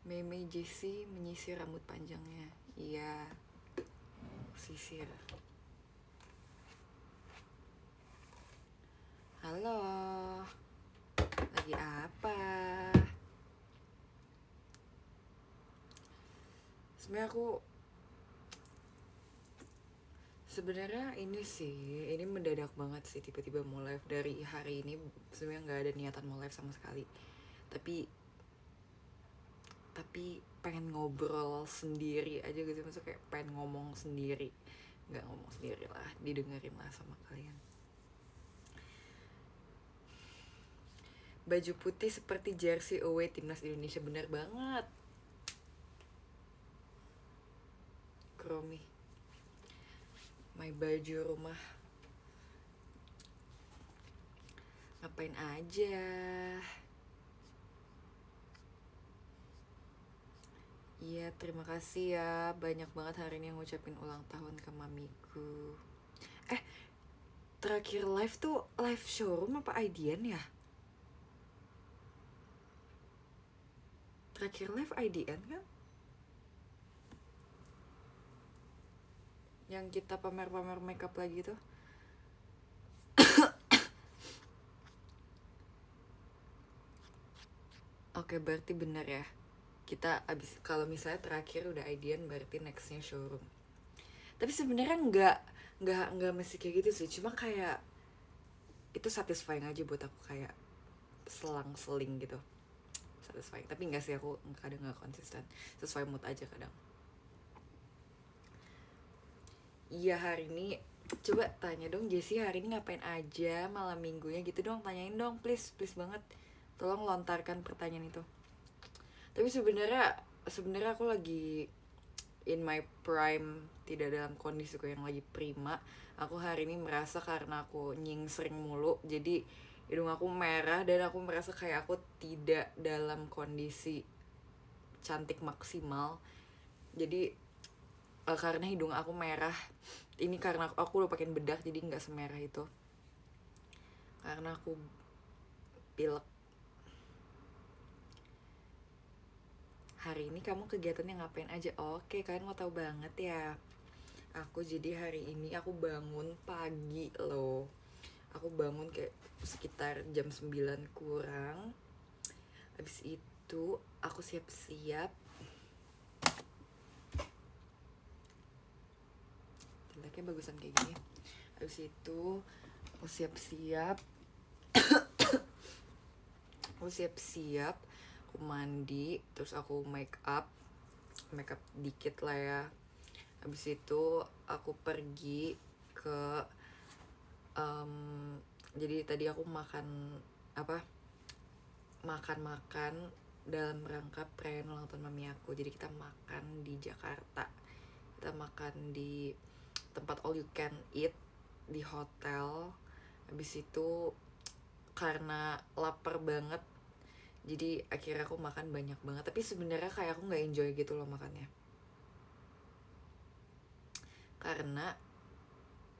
Meme Jessie menyisir rambut panjangnya. Iya, sisir. Halo, lagi apa? Sebenarnya ini mendadak banget sih, tiba-tiba mau live dari hari ini. Sebenarnya nggak ada niatan mau live sama sekali. Tapi pengen ngobrol sendiri aja gitu, maksudnya kayak pengen ngomong sendiri. Nggak ngomong sendiri lah, didengerin lah sama kalian. Baju putih seperti jersey away timnas Indonesia, bener banget. Kromi, my baju rumah. Ngapain aja? Iya, terima kasih ya. Banyak banget hari ini yang ngucapin ulang tahun ke mamiku. Terakhir live tuh live showroom apa IDN ya? Terakhir live IDN kan? Yang kita pamer-pamer makeup lagi tuh. Oke, berarti bener ya. Kita abis, kalau misalnya terakhir udah IDN berarti nextnya showroom. Tapi sebenarnya nggak mesti kayak gitu sih. Cuma kayak itu satisfying aja buat aku, kayak selang-seling gitu. Satisfying. Tapi nggak sih, aku kadang nggak konsisten. Sesuai mood aja kadang. Iya, hari ini coba tanya dong Jessie, hari ini ngapain aja malam minggunya gitu dong, tanyain dong, please banget, tolong lontarkan pertanyaan itu. Tapi sebenarnya aku lagi in my prime, tidak dalam kondisiku yang lagi prima. Aku hari ini merasa karena aku nyingsring mulu, jadi hidung aku merah dan aku merasa kayak aku tidak dalam kondisi cantik maksimal. Jadi karena hidung aku merah, ini karena aku udah pakai bedak jadi nggak semerah itu, karena aku pilek. Hari ini kamu kegiatannya ngapain aja? Oke, kalian mau tahu banget ya. Aku jadi hari ini aku bangun pagi loh. Aku bangun kayak sekitar jam 9 kurang. Habis itu aku siap-siap. Jeleknya bagusan kayak gini. Habis itu aku siap-siap. Aku mandi, terus aku make up dikit lah ya. Habis itu aku pergi ke jadi tadi aku makan dalam rangka perayaan ulang tahun mami aku. Jadi kita makan di Jakarta, kita makan di tempat all you can eat di hotel. Habis itu karena lapar banget, jadi akhirnya aku makan banyak banget. Tapi sebenarnya kayak aku nggak enjoy gitu loh makannya, karena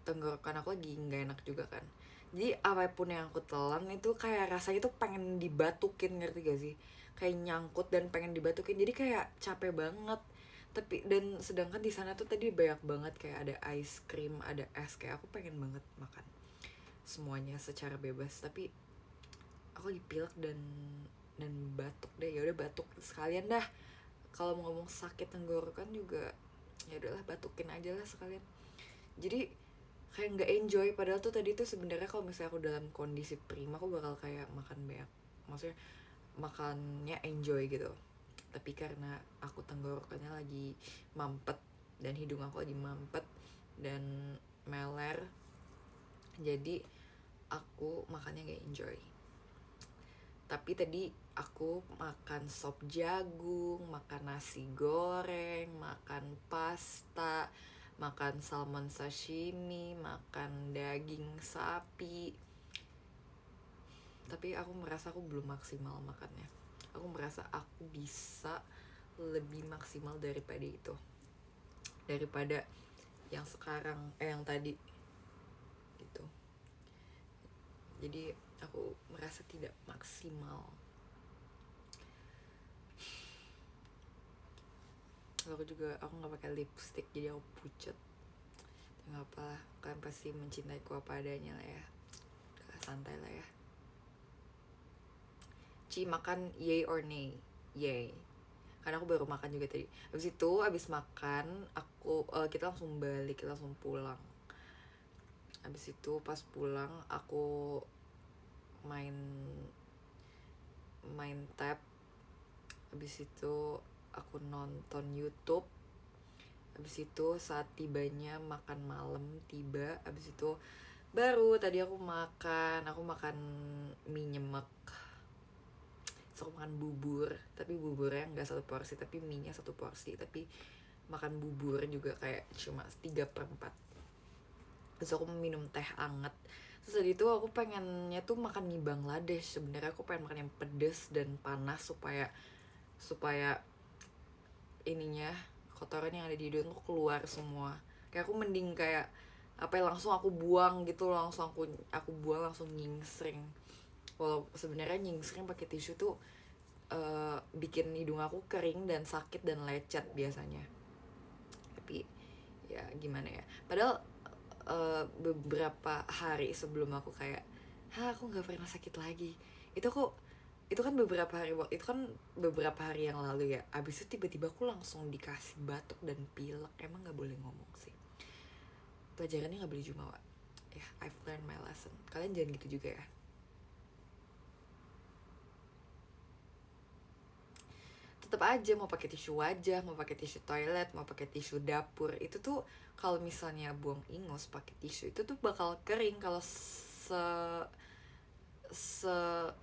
tenggorokan aku lagi nggak enak juga kan. Jadi apapun yang aku telan itu kayak rasanya tuh pengen dibatukin, ngerti gak sih? Kayak nyangkut dan pengen dibatukin, jadi kayak capek banget. Tapi dan sedangkan di sana tuh tadi banyak banget kayak ada ice cream, ada es, kayak aku pengen banget makan semuanya secara bebas. Tapi aku lagi pilek dan batuk deh. Ya udah, batuk sekalian dah. Kalau mau ngomong sakit tenggorokan juga ya udahlah, batukin aja lah sekalian. Jadi kayak nggak enjoy, padahal tuh tadi tuh sebenarnya kalau misalnya aku dalam kondisi prima aku bakal kayak makan banyak, maksudnya makannya enjoy gitu. Tapi karena aku tenggorokannya lagi mampet dan hidung aku lagi mampet dan meler, jadi aku makannya nggak enjoy. Tapi tadi aku makan sop jagung, makan nasi goreng, makan pasta, makan salmon sashimi, makan daging sapi. Tapi aku merasa aku belum maksimal makannya. Aku merasa aku bisa lebih maksimal daripada itu, daripada yang sekarang, yang tadi gitu. Jadi aku merasa tidak maksimal. aku nggak pakai lipstick jadi aku pucat. Nggak apa lah, kalian pasti mencintaiku apa adanya lah ya. Udah, santai lah ya. Ci, makan yay or nay? Yay, karena aku baru makan juga tadi. Abis makan kita langsung balik, kita langsung pulang. Abis itu pas pulang aku main tab. Abis itu aku nonton YouTube. Abis itu saat tibanya makan malam tiba. Abis itu baru tadi aku makan mie nyemek. So, aku makan bubur, tapi buburnya nggak 1 porsi, tapi mie nya 1 porsi. Tapi makan bubur juga kayak cuma 3/4. Terus aku minum teh anget. Terus tadi tuh aku pengennya tuh makan mie Bangladesh. Sebenarnya aku pengen makan yang pedes dan panas supaya ininya, kotoran yang ada di hidung tuh keluar semua. Kayak aku mending kayak apa ya, langsung aku buang gitu, langsung aku buang, langsung nyingsring. Walau sebenarnya nyingsring pakai tisu tuh bikin hidung aku kering dan sakit dan lecet biasanya. Tapi ya gimana ya, padahal beberapa hari sebelum aku kayak aku nggak pernah sakit lagi, itu kan beberapa hari yang lalu ya. Abis itu tiba-tiba aku langsung dikasih batuk dan pilek. Emang nggak boleh ngomong sih, pelajarannya nggak boleh jumawa ya. I've learned my lesson, kalian jangan gitu juga ya. Tetap aja mau pakai tisu wajah, mau pakai tisu toilet, mau pakai tisu dapur, itu tuh kalau misalnya buang ingus pakai tisu itu tuh bakal kering kalau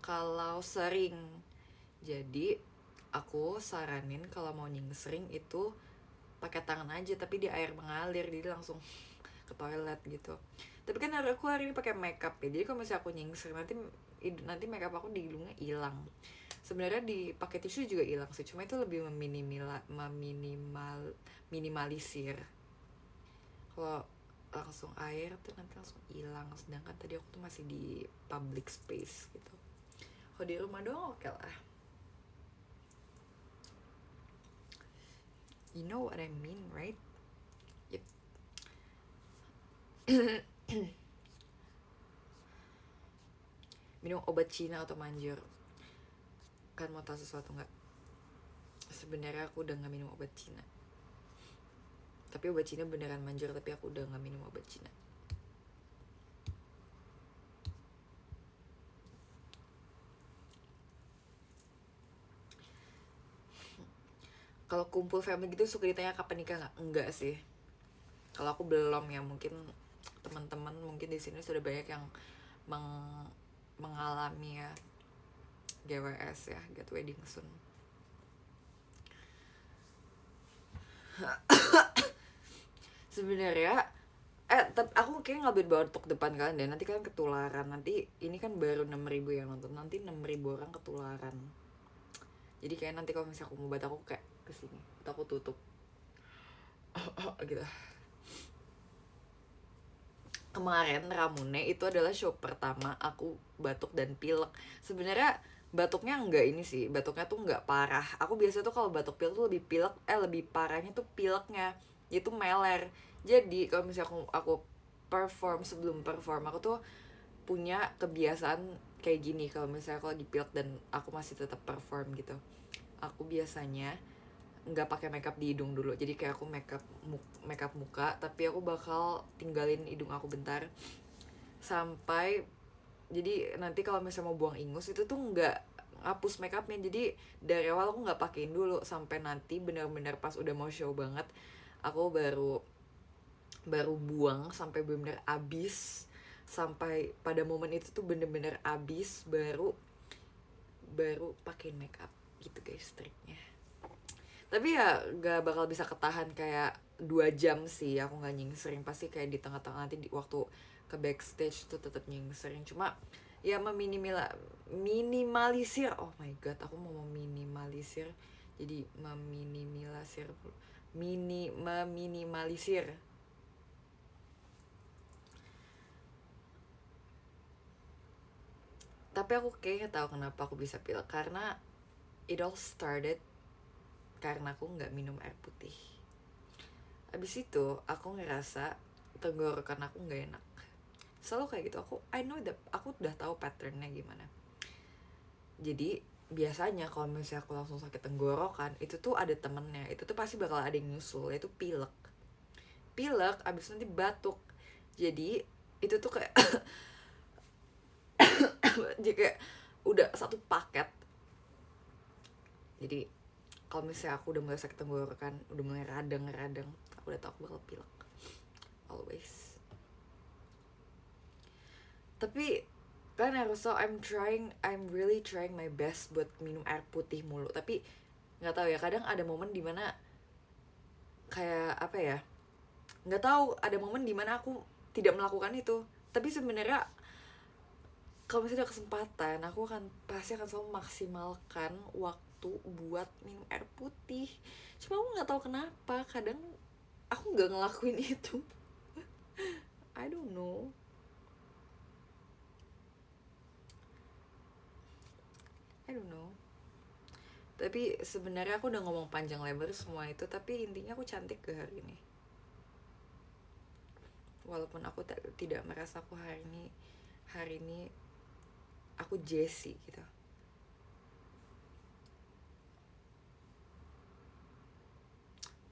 kalau sering. Jadi aku saranin kalau mau nyingsring itu pakai tangan aja, tapi di air mengalir, jadi langsung ke toilet gitu. Tapi kan aku hari ini pakai makeup ya, jadi kalau misalnya aku nyingsring nanti makeup aku di hidungnya hilang. Sebenarnya dipakai tisu juga hilang sih, cuma itu lebih minimalisir. Kalau langsung air tuh nanti langsung hilang, sedangkan tadi aku tuh masih di public space gitu. Kalau di rumah doang oke lah. You know what I mean, right? Yep. Minum obat Cina atau manjur? Kan mau tahu sesuatu nggak? Sebenarnya aku udah nggak minum obat Cina. Tapi obat Cina beneran manjur, tapi aku udah nggak minum obat Cina. Kalau kumpul family gitu suka ditanya kapan nikah nggak? Enggak sih. Kalau aku belum ya, mungkin teman-teman mungkin di sini sudah banyak yang mengalami ya GWS ya, get wedding soon. Sebenarnya aku kayak nggak bawa untuk depan kalian deh, nanti kalian ketularan. Nanti ini kan baru 6.000 yang nonton, nanti 6.000 orang ketularan. Jadi kayak nanti kalau misalnya aku mau aku kayak kesini, atau aku tutup gitu. Kemarin Ramune itu adalah show pertama aku batuk dan pilek. Sebenarnya batuknya enggak ini sih, batuknya tuh enggak parah. Aku biasa tuh kalau batuk pilek tuh lebih parahnya tuh pileknya, itu meler. Jadi kalau misalnya aku sebelum perform aku tuh punya kebiasaan kayak gini. Kalau misalnya aku lagi pilek dan aku masih tetap perform gitu, aku biasanya nggak pakai makeup di hidung dulu. Jadi kayak aku makeup muka, tapi aku bakal tinggalin hidung aku bentar sampai, jadi nanti kalau misalnya mau buang ingus itu tuh nggak hapus makeupnya. Jadi dari awal aku nggak pakein dulu sampai nanti benar-benar pas udah mau show banget aku baru buang sampai benar-benar abis. Sampai pada momen itu tuh bener-bener abis baru pakein makeup gitu guys, triknya. Tapi ya gak bakal bisa ketahan kayak 2 jam sih, aku gak nyingsering. Pasti kayak di tengah-tengah nanti waktu ke backstage tuh tetap nyingsering. Cuma ya minimalisir. Oh my god, aku mau meminimalisir. Jadi meminimalisir. Tapi aku kayaknya tahu kenapa aku bisa pilek, karena it all started karena aku nggak minum air putih. Abis itu aku ngerasa tenggorokan aku nggak enak. Selalu kayak gitu. Aku udah tahu patternnya gimana. Jadi biasanya kalau misalnya aku langsung sakit tenggorokan, itu tuh ada temennya, itu tuh pasti bakal ada yang nyusul, yaitu pilek abis nanti batuk. Jadi itu tuh kayak jadi kayak udah satu paket. Jadi kalau misalnya aku udah mulai sakit tenggorokan, udah mulai radang, aku udah tau aku bakal pilek always. Tapi kan harus tau, I'm really trying my best buat minum air putih mulu. Tapi nggak tahu ya, kadang ada momen dimana kayak apa ya, nggak tahu, ada momen dimana aku tidak melakukan itu. Tapi sebenarnya kalau misalnya ada kesempatan, aku pasti akan selalu maksimalkan waktu buat minum air putih. Cuma aku nggak tahu kenapa kadang aku nggak ngelakuin itu. I don't know. Tapi sebenarnya aku udah ngomong panjang lebar semua itu, tapi intinya aku cantik ke hari ini. Walaupun aku tidak merasa aku hari ini aku Jessie gitu.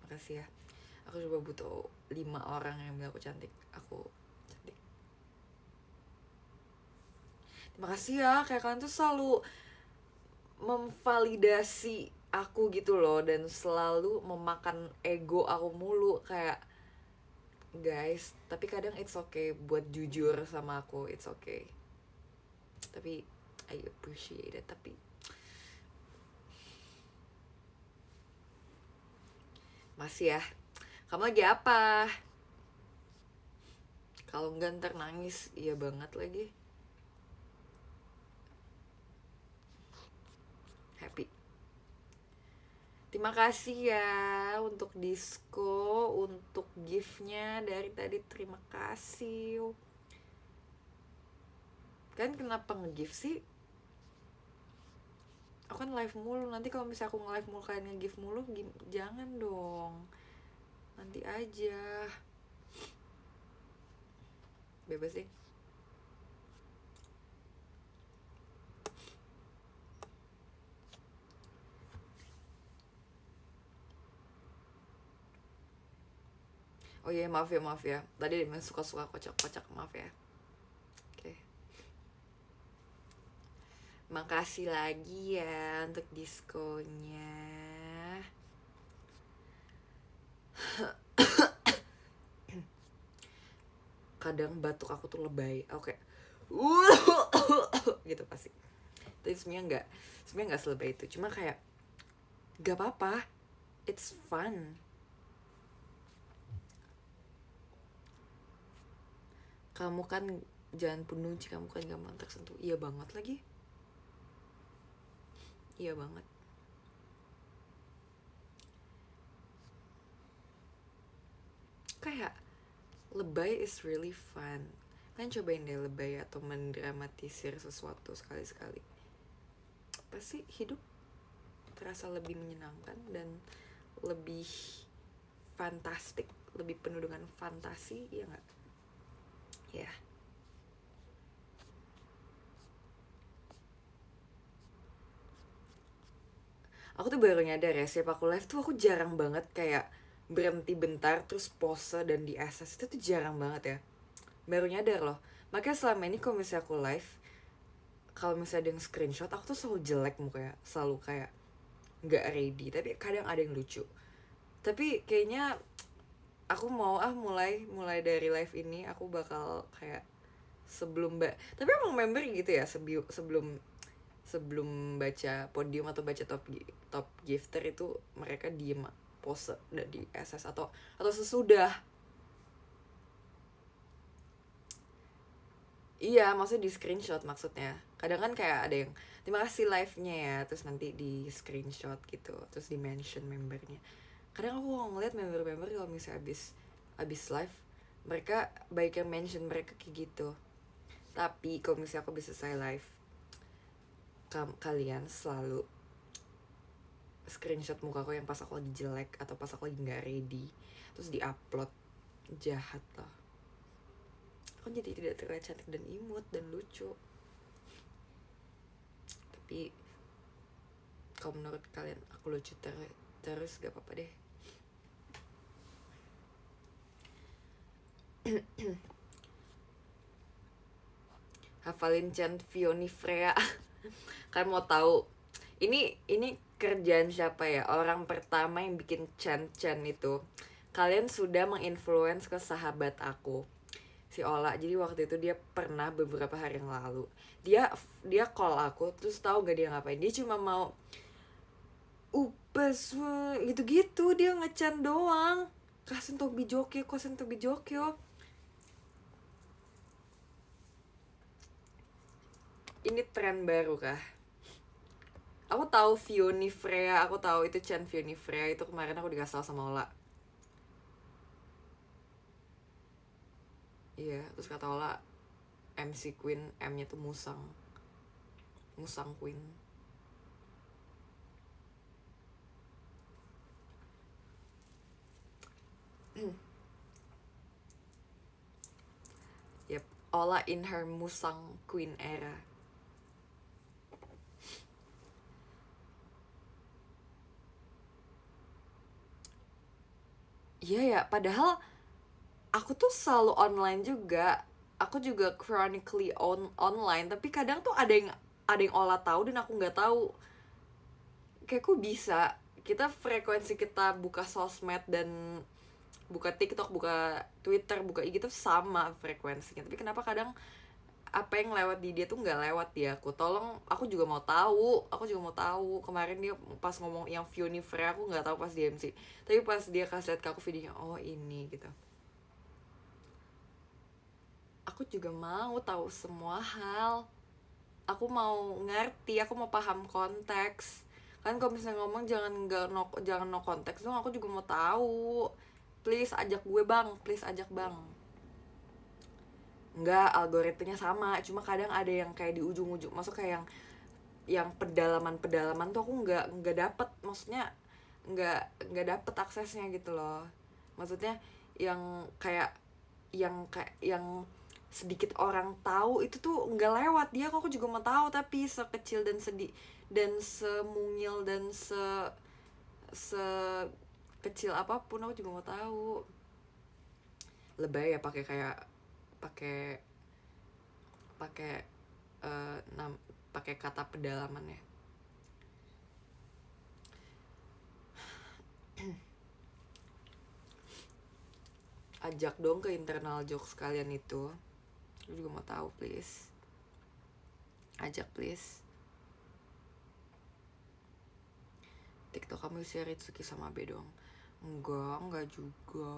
Makasih ya. Aku coba butuh 5 orang yang bilang aku cantik. Aku cantik. Terima kasih ya, kayak kalian tuh selalu memvalidasi aku gitu loh, dan selalu memakan ego aku mulu. Kayak guys, tapi kadang it's okay buat jujur sama aku, it's okay. Tapi I appreciate it. Tapi masih ya, kamu lagi apa? Kalau enggak ntar nangis, iya banget lagi. Happy. Terima kasih ya untuk disco, untuk giftnya dari tadi, terima kasih. Kan kenapa nge-gift sih? Aku kan live mulu, nanti kalau misalnya aku nge-live mulu kalian nge-gift mulu, jangan dong. Nanti aja. Bebas sih. Oh iya, maaf ya. Tadi memang suka-suka kocak-kocak, maaf ya. Oke. Makasih lagi ya untuk diskonya. Kadang batuk aku tuh lebay. Oke. Gitu pasti. Tapi sebenarnya nggak selebay itu. Cuma kayak gak apa-apa. It's fun. Kamu kan jangan penuh, kamu kan gampang tersentuh. Iya banget lagi. Iya banget. Kayak lebay is really fun. Kalian cobain deh lebay atau mendramatisir sesuatu sekali-sekali. Pasti hidup terasa lebih menyenangkan dan lebih fantastik, lebih penuh dengan fantasi, ya nggak? Ya. Yeah. Aku tuh baru nyadar ya, setiap aku live tuh aku jarang banget kayak berhenti bentar terus pose dan di SS, itu tuh jarang banget ya. Baru nyadar loh. Makanya selama ini kalau misalnya aku live, kalau misalnya ada yang screenshot, aku tuh selalu jelek mukanya, selalu kayak nggak ready. Tapi kadang ada yang lucu. Tapi kayaknya aku mau mulai dari live ini aku bakal kayak tapi emang member gitu ya, sebelum baca podium atau baca top gifter itu mereka diem pose di SS atau sesudah. Iya, maksudnya di screenshot maksudnya. Kadang kan kayak ada yang terima kasih live-nya ya, terus nanti di screenshot gitu, terus di mention membernya. Kadang aku ngeliat member kalau misalnya abis live mereka baik yang mention mereka kayak gitu. Tapi kalau misalnya aku bisa selesai live, kalian selalu, screenshot muka aku yang pas aku lagi jelek atau pas aku lagi nggak ready terus diupload. Jahat lah, aku jadi tidak terlihat cantik dan imut dan lucu. Tapi kalau menurut kalian aku lucu terus gak apa-apa deh. Hafalin chant Vioni Freya. Kalian mau tahu ini kerjaan siapa ya? Orang pertama yang bikin chant itu. Kalian sudah menginfluence ke sahabat aku, si Ola. Jadi waktu itu dia pernah beberapa hari yang lalu dia call aku, terus tahu gak dia ngapain? Dia cuma mau upes gitu-gitu, dia ngechan doang. Kasen to bijokyo. Ini tren baru kah? Aku tahu Vioni Freya, aku tahu itu Chan Vioni Freya, itu kemarin aku dikasih tau sama Ola. Iya, terus kata Ola MC Queen, M-nya tuh Musang Queen. Yep, Ola in her Musang Queen era. Iya ya, padahal aku tuh selalu online juga. Aku juga chronically online, tapi kadang tuh ada yang Ola tahu dan aku nggak tahu. Kayak kok bisa kita frekuensi kita buka sosmed dan buka TikTok, buka Twitter, buka IG tuh sama frekuensinya. Tapi kenapa kadang apa yang lewat di dia tuh nggak lewat di aku? Tolong, aku juga mau tahu. Kemarin dia pas ngomong yang Vioni Freya, aku nggak tahu pas di MC. Tapi pas dia kasih lihat ke aku videonya, oh ini gitu. Aku juga mau tahu semua hal. Aku mau ngerti, aku mau paham konteks. Kan kalau misalnya ngomong jangan no konteks dong, aku juga mau tahu. Please ajak gue bang, please ajak bang. Enggak, algoritmanya sama, cuma kadang ada yang kayak di ujung-ujung, masuk kayak yang pedalaman tuh aku nggak dapet, maksudnya nggak dapet aksesnya gitu loh. Maksudnya yang kayak yang sedikit orang tahu itu tuh nggak lewat dia, aku juga mau tahu. Tapi sekecil dan sedih dan semungil dan kecil apapun aku juga mau tahu. Lebay ya pakai pakai pakai kata pedalaman ya. Ajak dong ke internal jokes kalian itu. Aku juga mau tahu, please. Ajak please. TikTok kamu isi Ritsuki sama B dong. Enggak juga.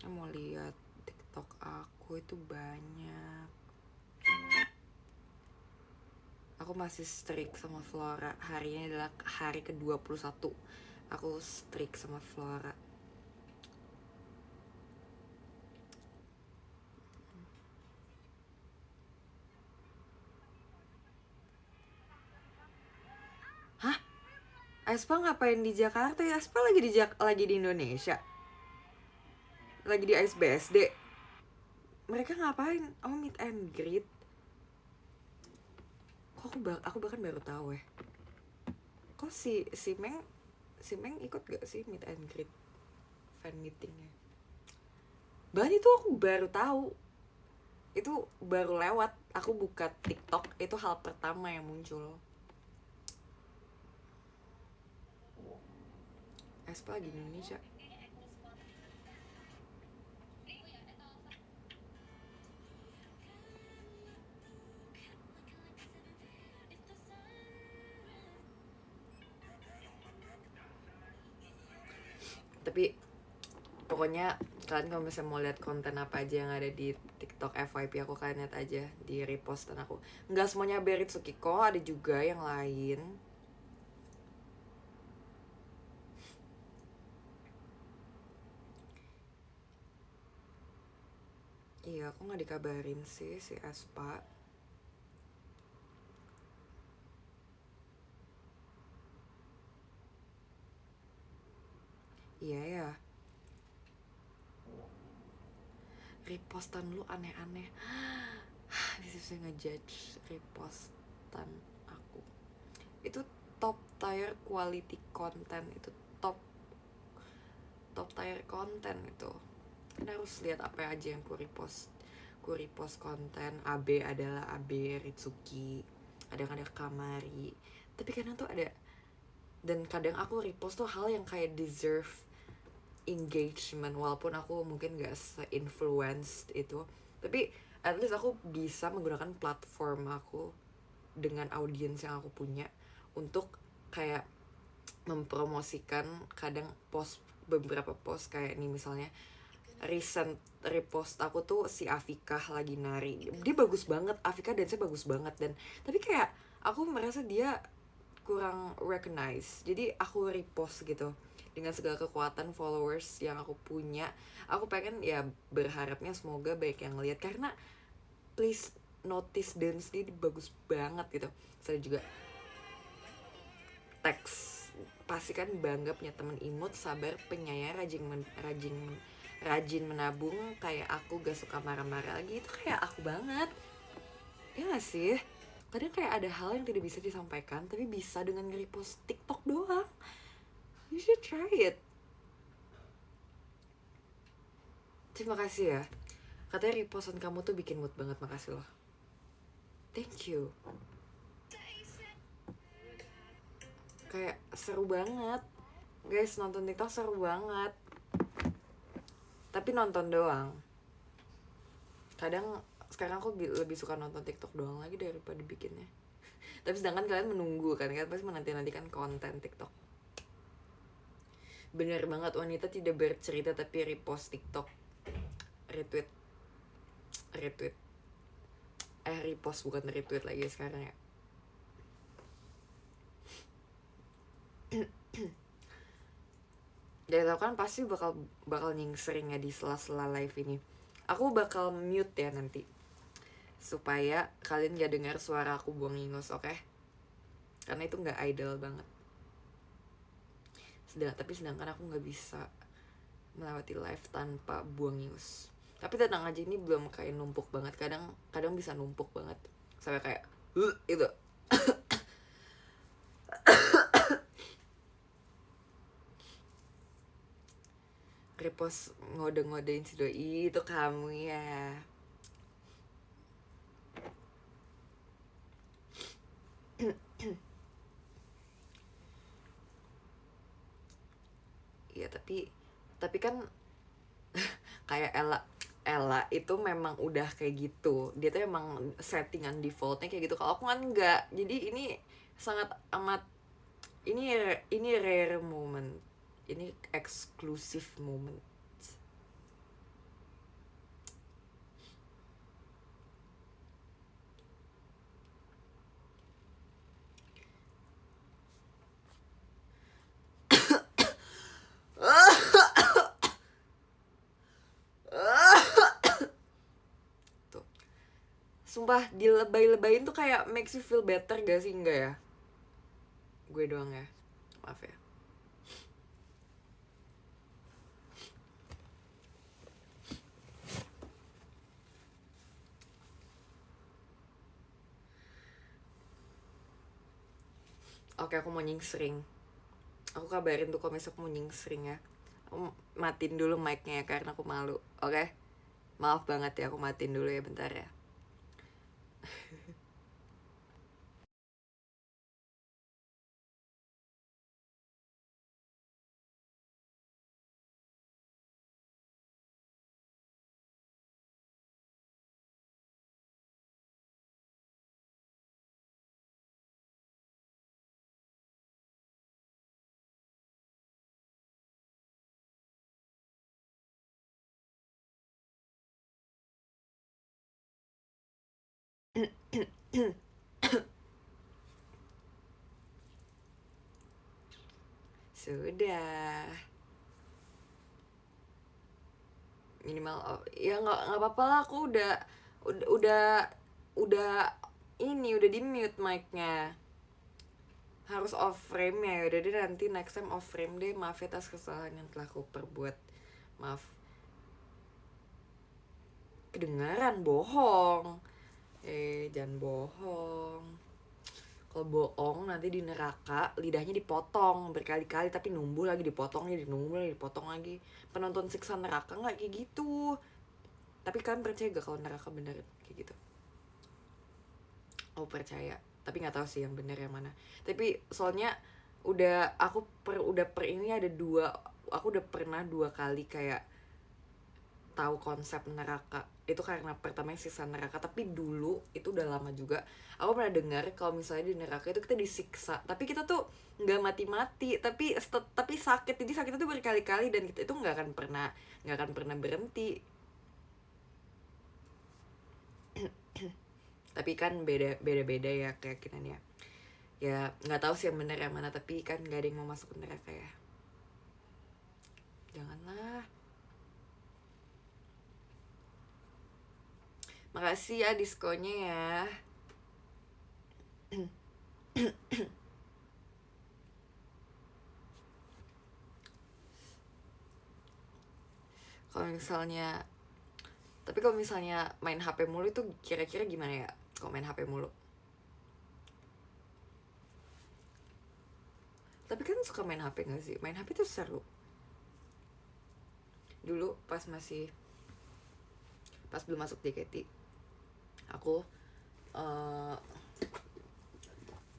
Aku mau lihat TikTok aku itu banyak. Aku masih strict sama Flora. Hari ini adalah hari ke-21. Aku strict sama Flora. Hah? Aespa ngapain di Jakarta ya? Aespa lagi di Indonesia. Lagi di ASBSD. Mereka ngapain? Oh, meet and greet. Kok aku bahkan baru tahu ya. Kok si Meng ikut gak sih meet and greet fan meetingnya? Bahkan itu aku baru tahu. Itu baru lewat. Aku buka TikTok, itu hal pertama yang muncul. Aespa lagi di Indonesia. Tapi pokoknya kalian kalau misalnya mau lihat konten apa aja yang ada di TikTok FYP aku, kalian lihat aja di repostan aku. Nggak semuanya Beritsuki kok, ada juga yang lain. Iya, aku nggak dikabarin sih si Aespa. 。 . 。 . 。 . 。 . 。 . . . 。 . 。 . 。 . 。 . 。 . 。 . 。 . 。 。 . 。 . 。 . 。 . 。 . 。 . 。 . 。 . 。 . 。 . 。 . 。 . 。 . 。 . 。 . Iya ya, repostan lu aneh-aneh. Bisa saya ngejudge repostan aku. Itu top tier quality content, itu top top tier content itu. Kan harus lihat apa aja yang ku repost konten. AB adalah AB Ritsuki, kadang ada Kamari, tapi kadang tuh ada, dan kadang aku repost tuh hal yang kayak deserve engagement, walaupun aku mungkin gak se-influenced itu, tapi at least aku bisa menggunakan platform aku dengan audiens yang aku punya untuk kayak mempromosikan. Kadang beberapa post kayak ini misalnya recent repost aku tuh si Afika lagi nari, dia bagus banget, Afika dance-nya bagus banget, dan tapi kayak aku merasa dia kurang recognize, jadi aku repost gitu dengan segala kekuatan followers yang aku punya. Aku pengen ya, berharapnya semoga banyak yang lihat, karena please notice dance dia bagus banget gitu. Saya juga teks, pasti kan bangga punya temen imut, sabar, penyayang, rajin menabung, kayak aku, gak suka marah-marah lagi. Itu kayak aku banget, ya gak sih? Kadang kayak ada hal yang tidak bisa disampaikan tapi bisa dengan nge-repost TikTok doang. You should try it. Terima kasih ya, katanya repostan kamu tuh bikin mood banget. Makasih loh, thank you. Kayak seru banget guys, nonton TikTok seru banget, tapi nonton doang. Kadang sekarang aku lebih suka nonton TikTok doang lagi daripada bikinnya. Tapi sedangkan kalian menunggu kan pasti menanti-nantikan konten TikTok. Bener banget, wanita tidak bercerita tapi repost TikTok, retweet repost bukan retweet lagi sekarang ya. Dari tau kan pasti bakal nyingsering ya di sela-sela live ini. Aku bakal mute ya nanti, supaya kalian gak dengar suara aku buang ingus, oke? Okay? Karena itu gak idol banget. Tapi sedangkan aku gak bisa melewati live tanpa buang ingus. Tapi tenang aja, ini belum kayak numpuk banget. Kadang bisa numpuk banget sampai kayak itu. Repost ngode-ngodein si doi, itu kamu ya. Iya, tapi kan kayak Ella itu memang udah kayak gitu. Dia tuh emang settingan defaultnya kayak gitu. Kalau aku kan enggak. Jadi ini sangat amat, ini rare moment. Ini exclusive moment. Tuh. Sumpah dilebay-lebayin tuh kayak makes you feel better gak sih? Enggak ya? Gue doang ya? Maaf ya. Oke, aku mau nyingsring. Aku kabarin tuh kalau misalnya aku mau nyingsring ya. Aku matiin dulu mic-nya ya, karena aku malu. Oke? Maaf banget ya, aku matiin dulu ya bentar ya. Sudah. Minimal ya nggak apa-apa lah, aku udah udah ini udah di mute mic-nya. harus off frame ya. Udah deh, nanti next time off frame deh. Maaf ya atas kesalahan yang telah aku perbuat. Maaf. Kedengaran bohong. Jangan bohong. Kalau bohong nanti di neraka lidahnya dipotong berkali-kali, tapi numbuh lagi, dipotong lagi, numbuh lagi, dipotong lagi. Penonton siksa neraka nggak kayak gitu. Tapi kalian percaya gak kalau neraka bener kayak gitu? Aku percaya, tapi nggak tahu sih yang bener yang mana. Tapi soalnya udah per ini ada aku udah pernah 2 kali kayak tahu konsep neraka. Itu karena pertama siksa neraka, tapi dulu itu udah lama juga aku pernah dengar kalau misalnya di neraka itu kita disiksa, tapi kita tuh nggak mati-mati, tapi sakit. Jadi sakitnya tuh berkali-kali dan kita itu nggak akan pernah berhenti. Tapi kan beda ya keyakinannya. Ya nggak tahu sih yang benar yang mana, tapi kan nggak ada yang mau masuk ke neraka ya. Janganlah. Makasih ya diskonya ya. Kalau misalnya main HP mulu itu kira-kira gimana ya kalau main HP mulu? Tapi kan suka main HP gak sih? Main HP tuh seru. Dulu pas belum masuk JKT, aku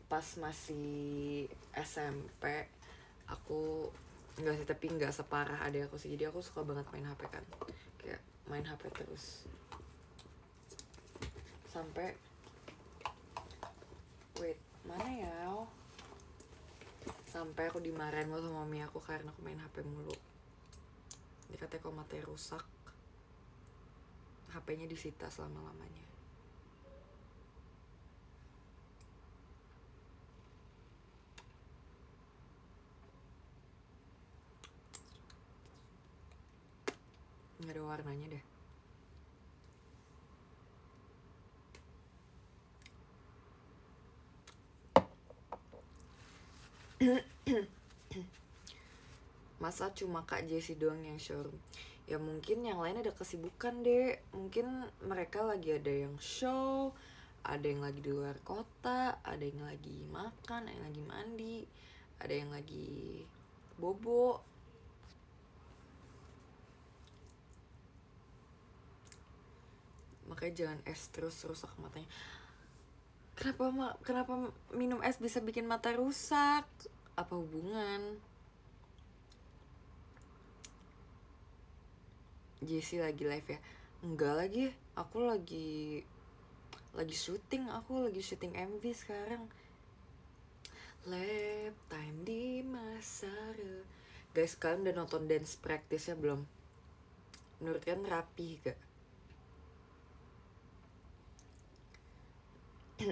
pas masih SMP, aku enggak sih, tapi enggak separah adik aku sih. Jadi aku suka banget main HP kan, kayak main HP terus sampai mana ya, sampai aku dimarahin sama mami aku karena aku main HP mulu. Dia katanya kalau matanya rusak, HP-nya disita selama-lamanya. Nggak ada warnanya deh. Masa cuma Kak Jessie doang yang showroom? Ya mungkin yang lain ada kesibukan deh. Mungkin mereka lagi ada yang show, ada yang lagi di luar kota, ada yang lagi makan, ada yang lagi mandi, ada yang lagi bobo. Makanya jangan es terus, rusak matanya. Kenapa minum es bisa bikin mata rusak? Apa hubungan? Jessie lagi live ya? Enggak lagi, aku lagi syuting, MV sekarang. Lab time di Masara. Guys, kalian udah nonton dance practice-nya belum? Menurut kalian rapi gak? Lagi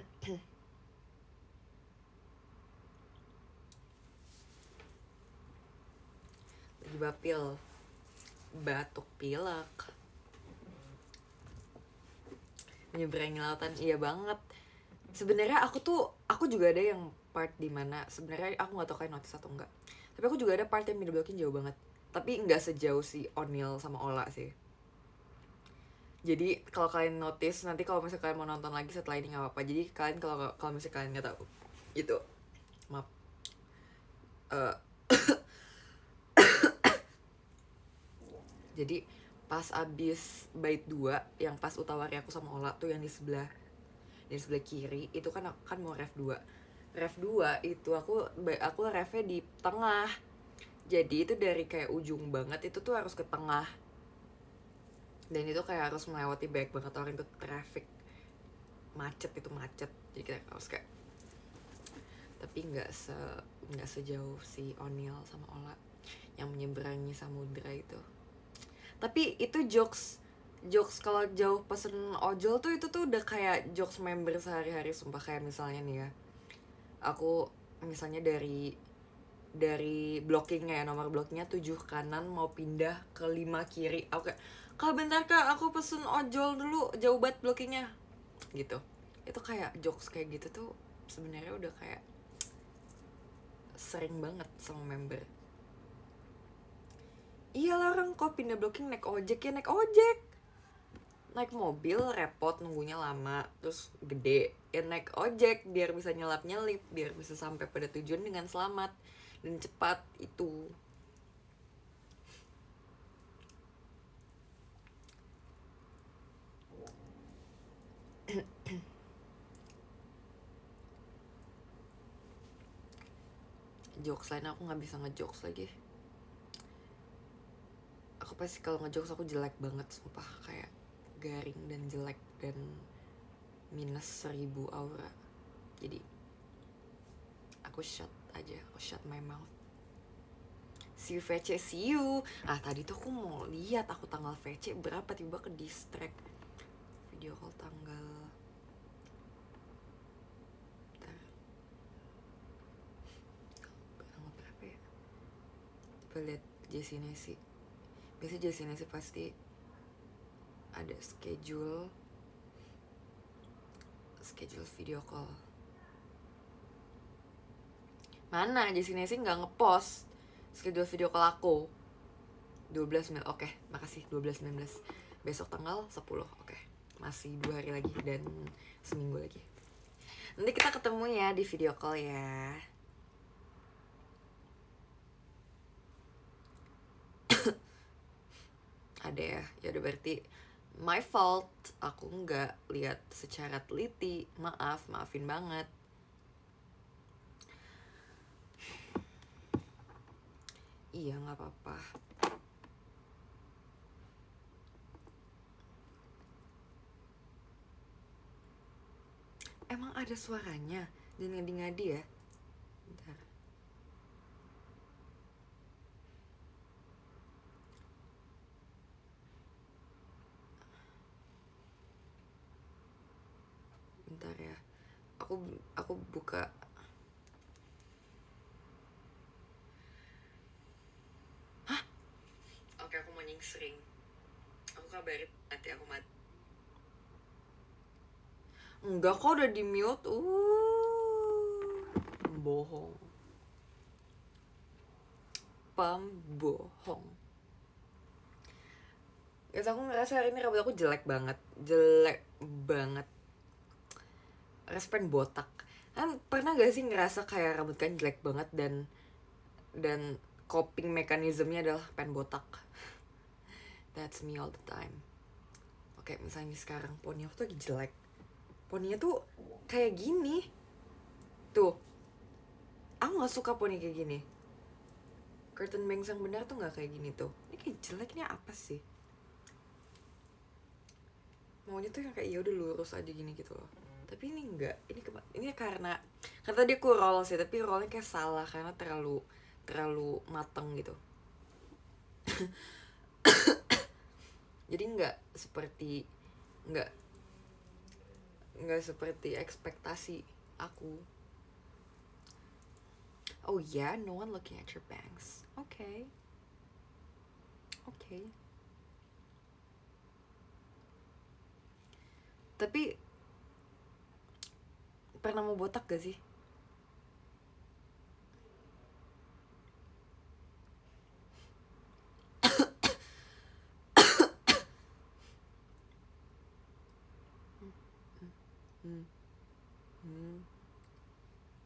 batuk pilek, menyeberangi lautan. Iya banget. Sebenarnya aku juga ada yang part dimana sebenarnya aku nggak tahu kalian notice atau enggak, tapi aku juga ada part yang middle blocking jauh banget, tapi nggak sejauh si O'Neil sama Ola sih. Jadi kalau kalian notice nanti, kalau misalnya kalian mau nonton lagi setelah ini nggak apa-apa. Jadi kalian kalau misalnya kalian nggak tahu itu, maaf. Jadi pas abis bait 2 yang pas Utawari aku sama Ola tuh, yang di sebelah kiri itu kan mau ref 2 itu aku refnya di tengah. Jadi itu dari kayak ujung banget itu tuh harus ke tengah, dan itu kayak harus melewati banyak banget orang, itu traffic macet. Jadi kita harus kayak, tapi nggak sejauh si O'Neil sama Ola yang menyeberangi samudra itu. Tapi itu jokes kalau jauh pesen ojol tuh, itu tuh udah kayak jokes member sehari-hari, sumpah. Kayak misalnya nih ya, aku misalnya dari blockingnya ya, nomor blockingnya 7 kanan mau pindah ke 5 kiri, aku kayak, Kak bentar Kak, aku pesen ojol dulu, jauh banget blockingnya gitu. Itu kayak jokes kayak gitu tuh sebenarnya udah kayak sering banget sama member. Iyalah, orang kok pindah blocking naik ojek ya naik ojek. Naik mobil repot, nunggunya lama, terus gede. Ya naik ojek biar bisa nyelip, biar bisa sampai pada tujuan dengan selamat dan cepat itu. Jokes lain aku nggak bisa ngejokes lagi. Aku pasti kalau ngejokes aku jelek banget, sumpah, kayak garing dan jelek dan minus 1000 aura. Jadi aku shut my mouth. See you VC, see you. Tadi tuh aku mau lihat aku tanggal VC berapa, tiba ke distract. Video call tanggal berapa ya? Coba lihat Jessinesi. Biasa Jessinesi pasti ada schedule video call. Mana Jessinesi nggak ngepost schedule video call aku. 12 Mei, oke, makasih. 12-19 besok tanggal 10, oke, masih 2 hari lagi dan seminggu lagi. Nanti kita ketemu ya di video call ya. Ada ya, udah berarti my fault, aku nggak lihat secara teliti, maafin banget. Iya, nggak apa-apa. Emang ada suaranya dan ngadi-ngadi ya. Bentar. Bentar ya. Aku buka. Hah? Oke, aku mau nyingsring. Aku kabarin nanti aku mati. Enggak kok, udah di mute. Bohong. Pembohong. Guys, aku ngerasa hari ini rambut aku jelek banget. Respon botak. Kan pernah gak sih ngerasa kayak rambut kan jelek banget dan coping mekanismenya adalah pengen botak. That's me all the time. Oke, misalnya sekarang poni aku tuh lagi jelek. Poninya tuh kayak gini. Tuh. Aku gak suka poni kayak gini. Curtain bangs yang benar tuh gak kayak gini tuh. Ini kayak jelek, ini apa sih? Maunya tuh yang kayak ya udah lurus aja gini gitu loh. Tapi ini enggak. Ini karena tadi aku roll sih, tapi rollnya kayak salah karena terlalu mateng gitu. Jadi nggak seperti ekspektasi aku. Oh yeah, no one looking at your bangs. Okay. Tapi pernah mau botak gak sih?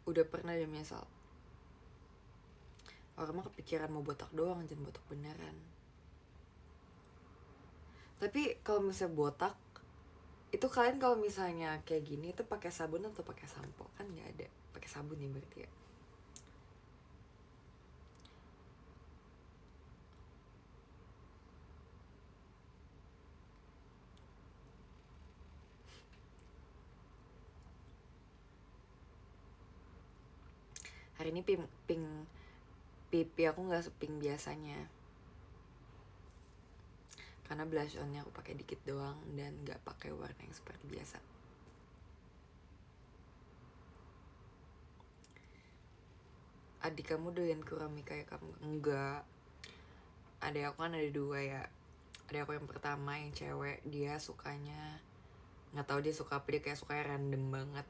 Udah pernah dia menyesal. Orang mah kepikiran mau botak doang, jangan botak beneran. Tapi kalau misalnya botak, itu kalian kalau misalnya kayak gini itu pakai sabun atau pakai sampo? Kan nggak ada. Pakai sabun ya berarti ya. Hari ini pipi aku nggak sepink biasanya. Karena blush onnya aku pakai dikit doang dan nggak pakai warna yang seperti biasa. Adik kamu doyan kurami kayak kamu? Enggak. Adik aku kan ada 2 ya. Adik aku yang pertama yang cewek, dia sukanya nggak tahu dia suka apa, dia kayak sukanya random banget.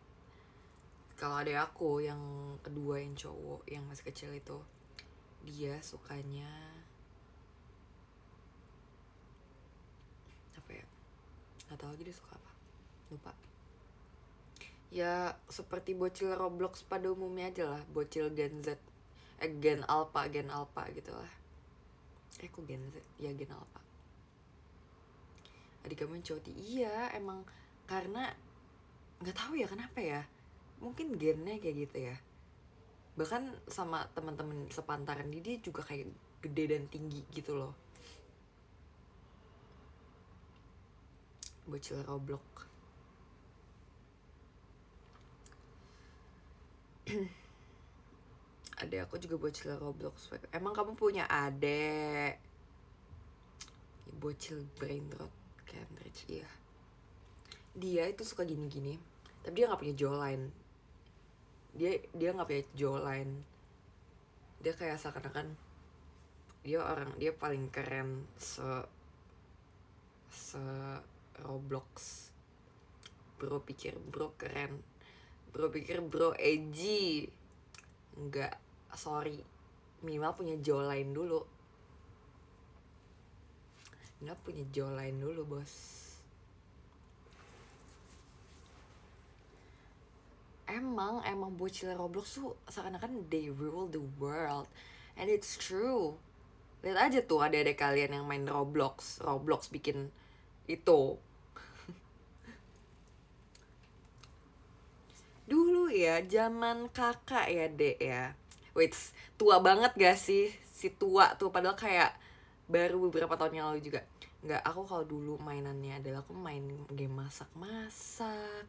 Kalau adek aku yang kedua, yang cowok yang masih kecil itu, dia sukanya apa ya, nggak tahu lagi dia suka apa, lupa. Ya seperti bocil Roblox pada umumnya aja lah, bocil Gen Z, Gen Alpha gitu lah. Kok Gen Z? Ya Gen Alpha. Adik kamu yang cowok, iya emang karena nggak tahu ya kenapa ya, mungkin gennya kayak gitu ya. Bahkan sama teman-teman sepantaran dia juga kayak gede dan tinggi gitu loh. Bocil Roblox. Adek aku juga bocil Roblox. Emang kamu punya adek? Bocil brain rot Cambridge, iya. Dia itu suka gini-gini, tapi dia nggak punya jawline. Dia nggak punya jawline. Dia kayak seakan-akan dia paling keren se Roblox. Bro pikir bro keren, bro pikir bro edgy. Enggak, sorry, minimal punya jawline dulu. Nggak punya jawline dulu bos. Emang bocil Roblox tuh seakan-akan they rule the world, and it's true. Lihat aja tuh adik-adik kalian yang main Roblox bikin itu. Dulu ya, zaman kakak ya dek ya. Wait, tua banget gak sih? Si tua tuh, padahal kayak baru beberapa tahun yang lalu juga. Nggak, aku kalau dulu mainannya adalah aku main game masak-masak,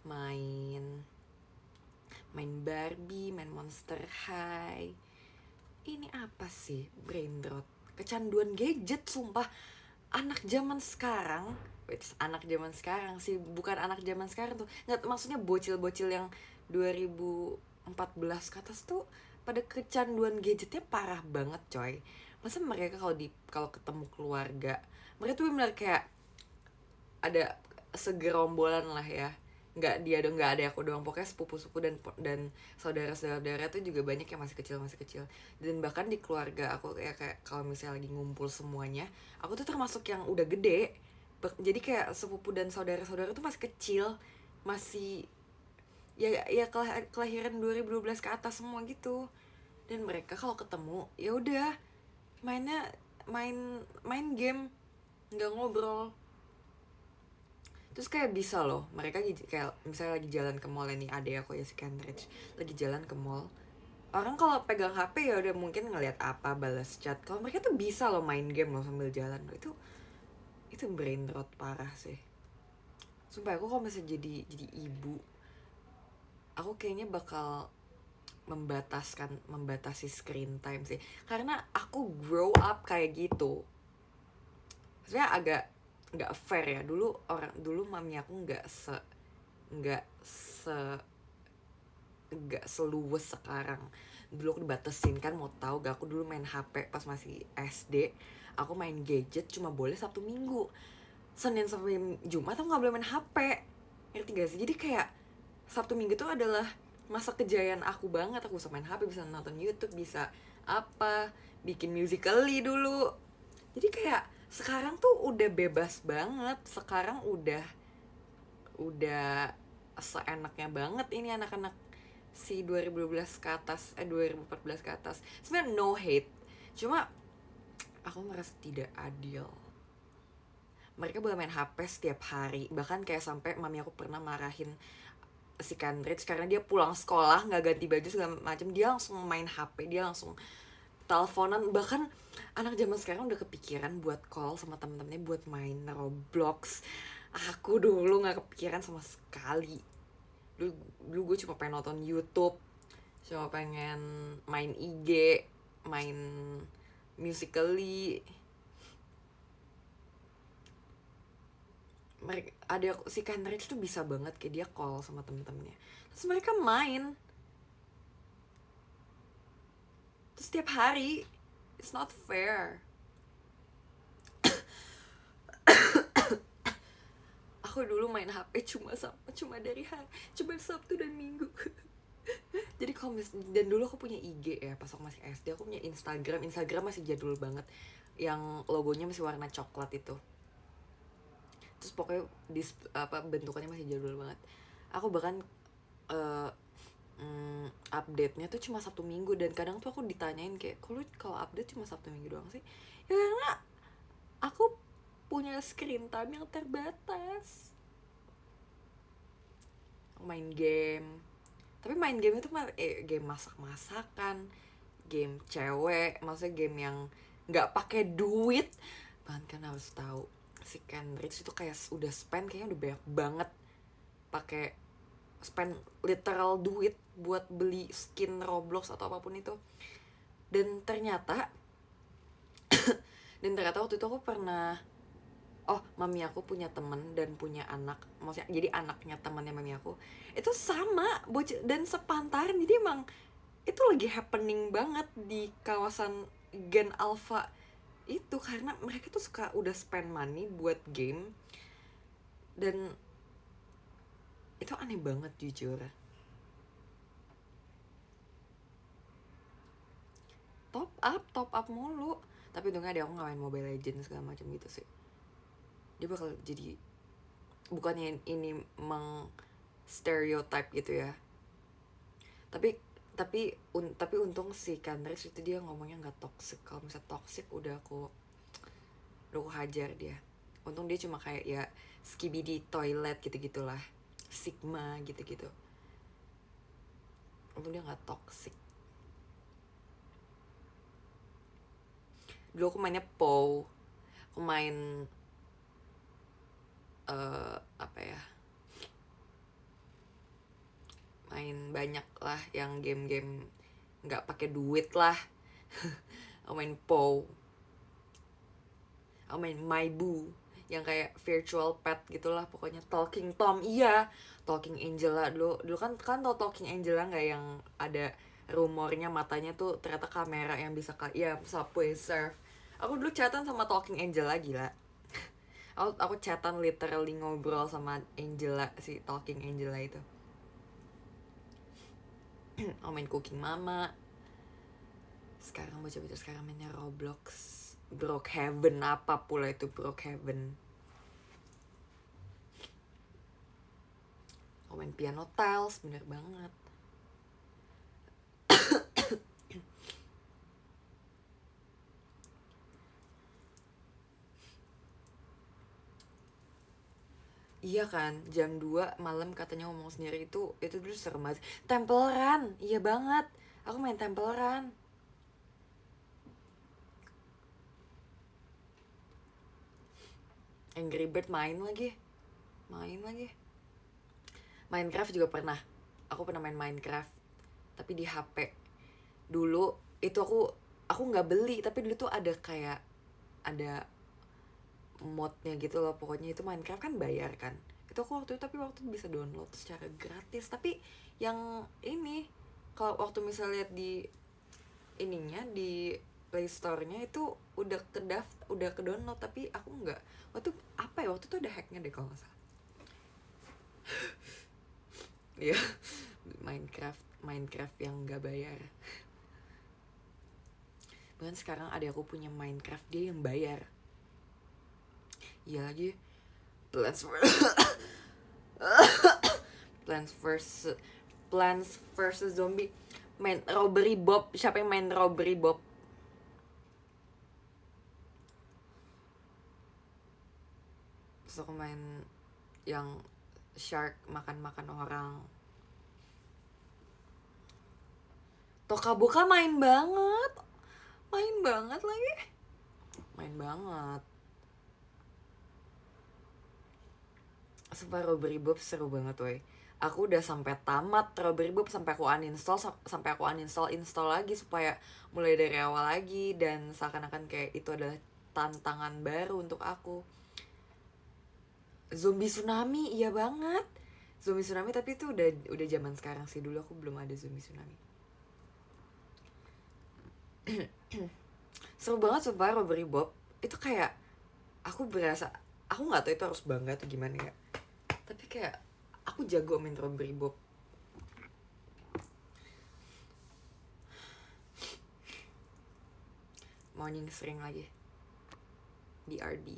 main Barbie, main Monster High. Ini apa sih? Brain rot. Kecanduan gadget, sumpah. Anak zaman sekarang, anak zaman sekarang sih, bukan anak zaman sekarang tuh. Nggak, maksudnya bocil-bocil yang 2014 ke atas tuh pada kecanduan gadgetnya parah banget, coy. Masa mereka kalau ketemu keluarga, mereka tuh benar kayak ada segerombolan lah ya, nggak ada aku doang, pokoknya sepupu-sepupu dan saudara-saudara tuh juga banyak yang masih kecil. Dan bahkan di keluarga aku ya, kayak kalau misalnya lagi ngumpul semuanya, aku tuh termasuk yang udah gede. Jadi kayak sepupu dan saudara-saudara tuh masih kecil, masih ya kelahiran 2012 ke atas semua gitu. Dan mereka kalau ketemu ya udah mainnya main game, nggak ngobrol. Terus kayak bisa loh, mereka kayak misalnya lagi jalan ke mall, nih adek aku ya si Cambridge lagi jalan ke mall, orang kalau pegang HP ya udah mungkin ngeliat apa, balas chat. Kalau mereka tuh bisa loh main game loh sambil jalan loh. Itu brain rot parah sih. Sumpah aku kalau misalnya jadi ibu, aku kayaknya bakal membatasi screen time sih, karena aku grow up kayak gitu. Sebenarnya agak nggak fair ya, dulu mami aku nggak seluwes sekarang. Dulu aku dibatasin kan, mau tahu gak, aku dulu main HP pas masih SD, aku main gadget cuma boleh Sabtu Minggu. Senin sampai Jumat aku nggak boleh main HP, ngerti gak sih? Jadi kayak Sabtu Minggu tuh adalah masa kejayaan aku banget. Aku bisa main HP, bisa nonton YouTube, bisa apa, bikin musically dulu. Jadi kayak sekarang tuh udah bebas banget. Sekarang udah seenaknya banget ini anak-anak si 2012 ke atas, 2014 ke atas. Sebenarnya no hate, cuma aku merasa tidak adil. Mereka boleh main HP setiap hari, bahkan kayak sampai mami aku pernah marahin si Cambridge karena dia pulang sekolah nggak ganti baju segala macam, dia langsung main HP, dia langsung teleponan. Bahkan anak zaman sekarang udah kepikiran buat call sama temen-temennya buat main Roblox. Aku dulu nggak kepikiran sama sekali. Dulu gue cuma pengen nonton YouTube, cuma pengen main IG, main musically. Mereka ada si Cambridge tuh bisa banget kayak dia call sama temen-temennya, terus mereka main terus setiap hari. It's not fair. aku dulu main HP cuma dari cuma Sabtu dan Minggu. Jadi kalau dan dulu aku punya IG ya pas aku masih SD, aku punya Instagram masih jadul banget, yang logonya masih warna coklat itu. Terus pokoknya bentukannya masih jadul banget. Aku bahkan update-nya tuh cuma Sabtu Minggu, dan kadang tuh aku ditanyain kayak, kalau update cuma Sabtu Minggu doang sih? Ya karena aku punya screen time yang terbatas. Main game, tapi main game itu game masak-masakan, game cewek, maksudnya game yang nggak pakai duit. Bahkan kan harus tahu si Kenrich itu kayak udah spend kayaknya udah banyak banget, pakai spend literal duit buat beli skin Roblox atau apapun itu. Dan ternyata waktu itu aku pernah, mami aku punya temen dan punya anak, maksudnya jadi anaknya temannya mami aku itu sama bocah dan sepantaran. Jadi emang itu lagi happening banget di kawasan Gen Alpha itu, karena mereka tuh suka udah spend money buat game, dan itu aneh banget jujur. Top up mulu. Tapi untungnya dia aku nggak main Mobile Legends segala macam gitu sih. Dia bakal jadi, bukannya ini stereotype gitu ya, tapi untung si Kanris itu dia ngomongnya nggak toxic. Kalau misalnya toxic udah aku hajar dia. Untung dia cuma kayak ya skibidi toilet gitu-gitulah, Sigma gitu-gitu. Untung dia nggak toxic. Dulu aku mainnya POW, aku main main banyak lah yang game-game nggak pakai duit lah. Aku main POW, aku main Maibu yang kayak virtual pet gitulah pokoknya. Talking Tom, iya, Talking Angela dulu kan tau Talking Angela nggak, yang ada rumornya matanya tuh ternyata kamera yang bisa Subway Surf. Aku dulu chatan sama Talking Angela, gila. Aku chatan literally ngobrol sama Angela, si Talking Angela itu. Aku main Cooking Mama. Sekarang bocah-bocah sekarang mainnya Roblox, Brookhaven, apa pula itu Brookhaven. Aku main Piano Tiles, bener banget. Iya kan, jam 2 malam katanya ngomong sendiri itu dulu serem banget. Temple Run, iya banget. Aku main Temple Run. Angry Bird main lagi. Minecraft juga pernah. Aku pernah main Minecraft, tapi di HP. Dulu itu aku nggak beli, tapi dulu tuh ada kayak ada modnya gitu loh. Pokoknya itu Minecraft kan bayar kan. Itu aku waktu itu bisa download secara gratis. Tapi yang ini, kalau waktu misalnya lihat di ininya di Play Store-nya itu udah ke download, tapi aku nggak. Waktu itu ada hacknya deh kalau nggak salah. Iya. Minecraft yang nggak bayar. Bahkan sekarang ada aku punya Minecraft, dia yang bayar. Iya lagi. Plants vs Zombie. Main Robbery Bob. Siapa yang main Robbery Bob? Terus aku main yang shark makan orang. Toka Boka main banget lagi. Main banget. Sumpah Robbery Bob seru banget woy. Aku udah sampai tamat Robbery Bob, sampai aku install lagi supaya mulai dari awal lagi, dan seakan-akan kayak itu adalah tantangan baru untuk aku. Zombie Tsunami, iya banget. Zombie Tsunami, tapi itu udah zaman sekarang sih. Dulu aku belum ada Zombie Tsunami. Seru banget sumpah Robbery Bob. Itu kayak aku berasa, aku nggak tahu itu harus bangga atau gimana ya. Tapi kayak aku jago main Strawberry Bob. Mau sering lagi di RD.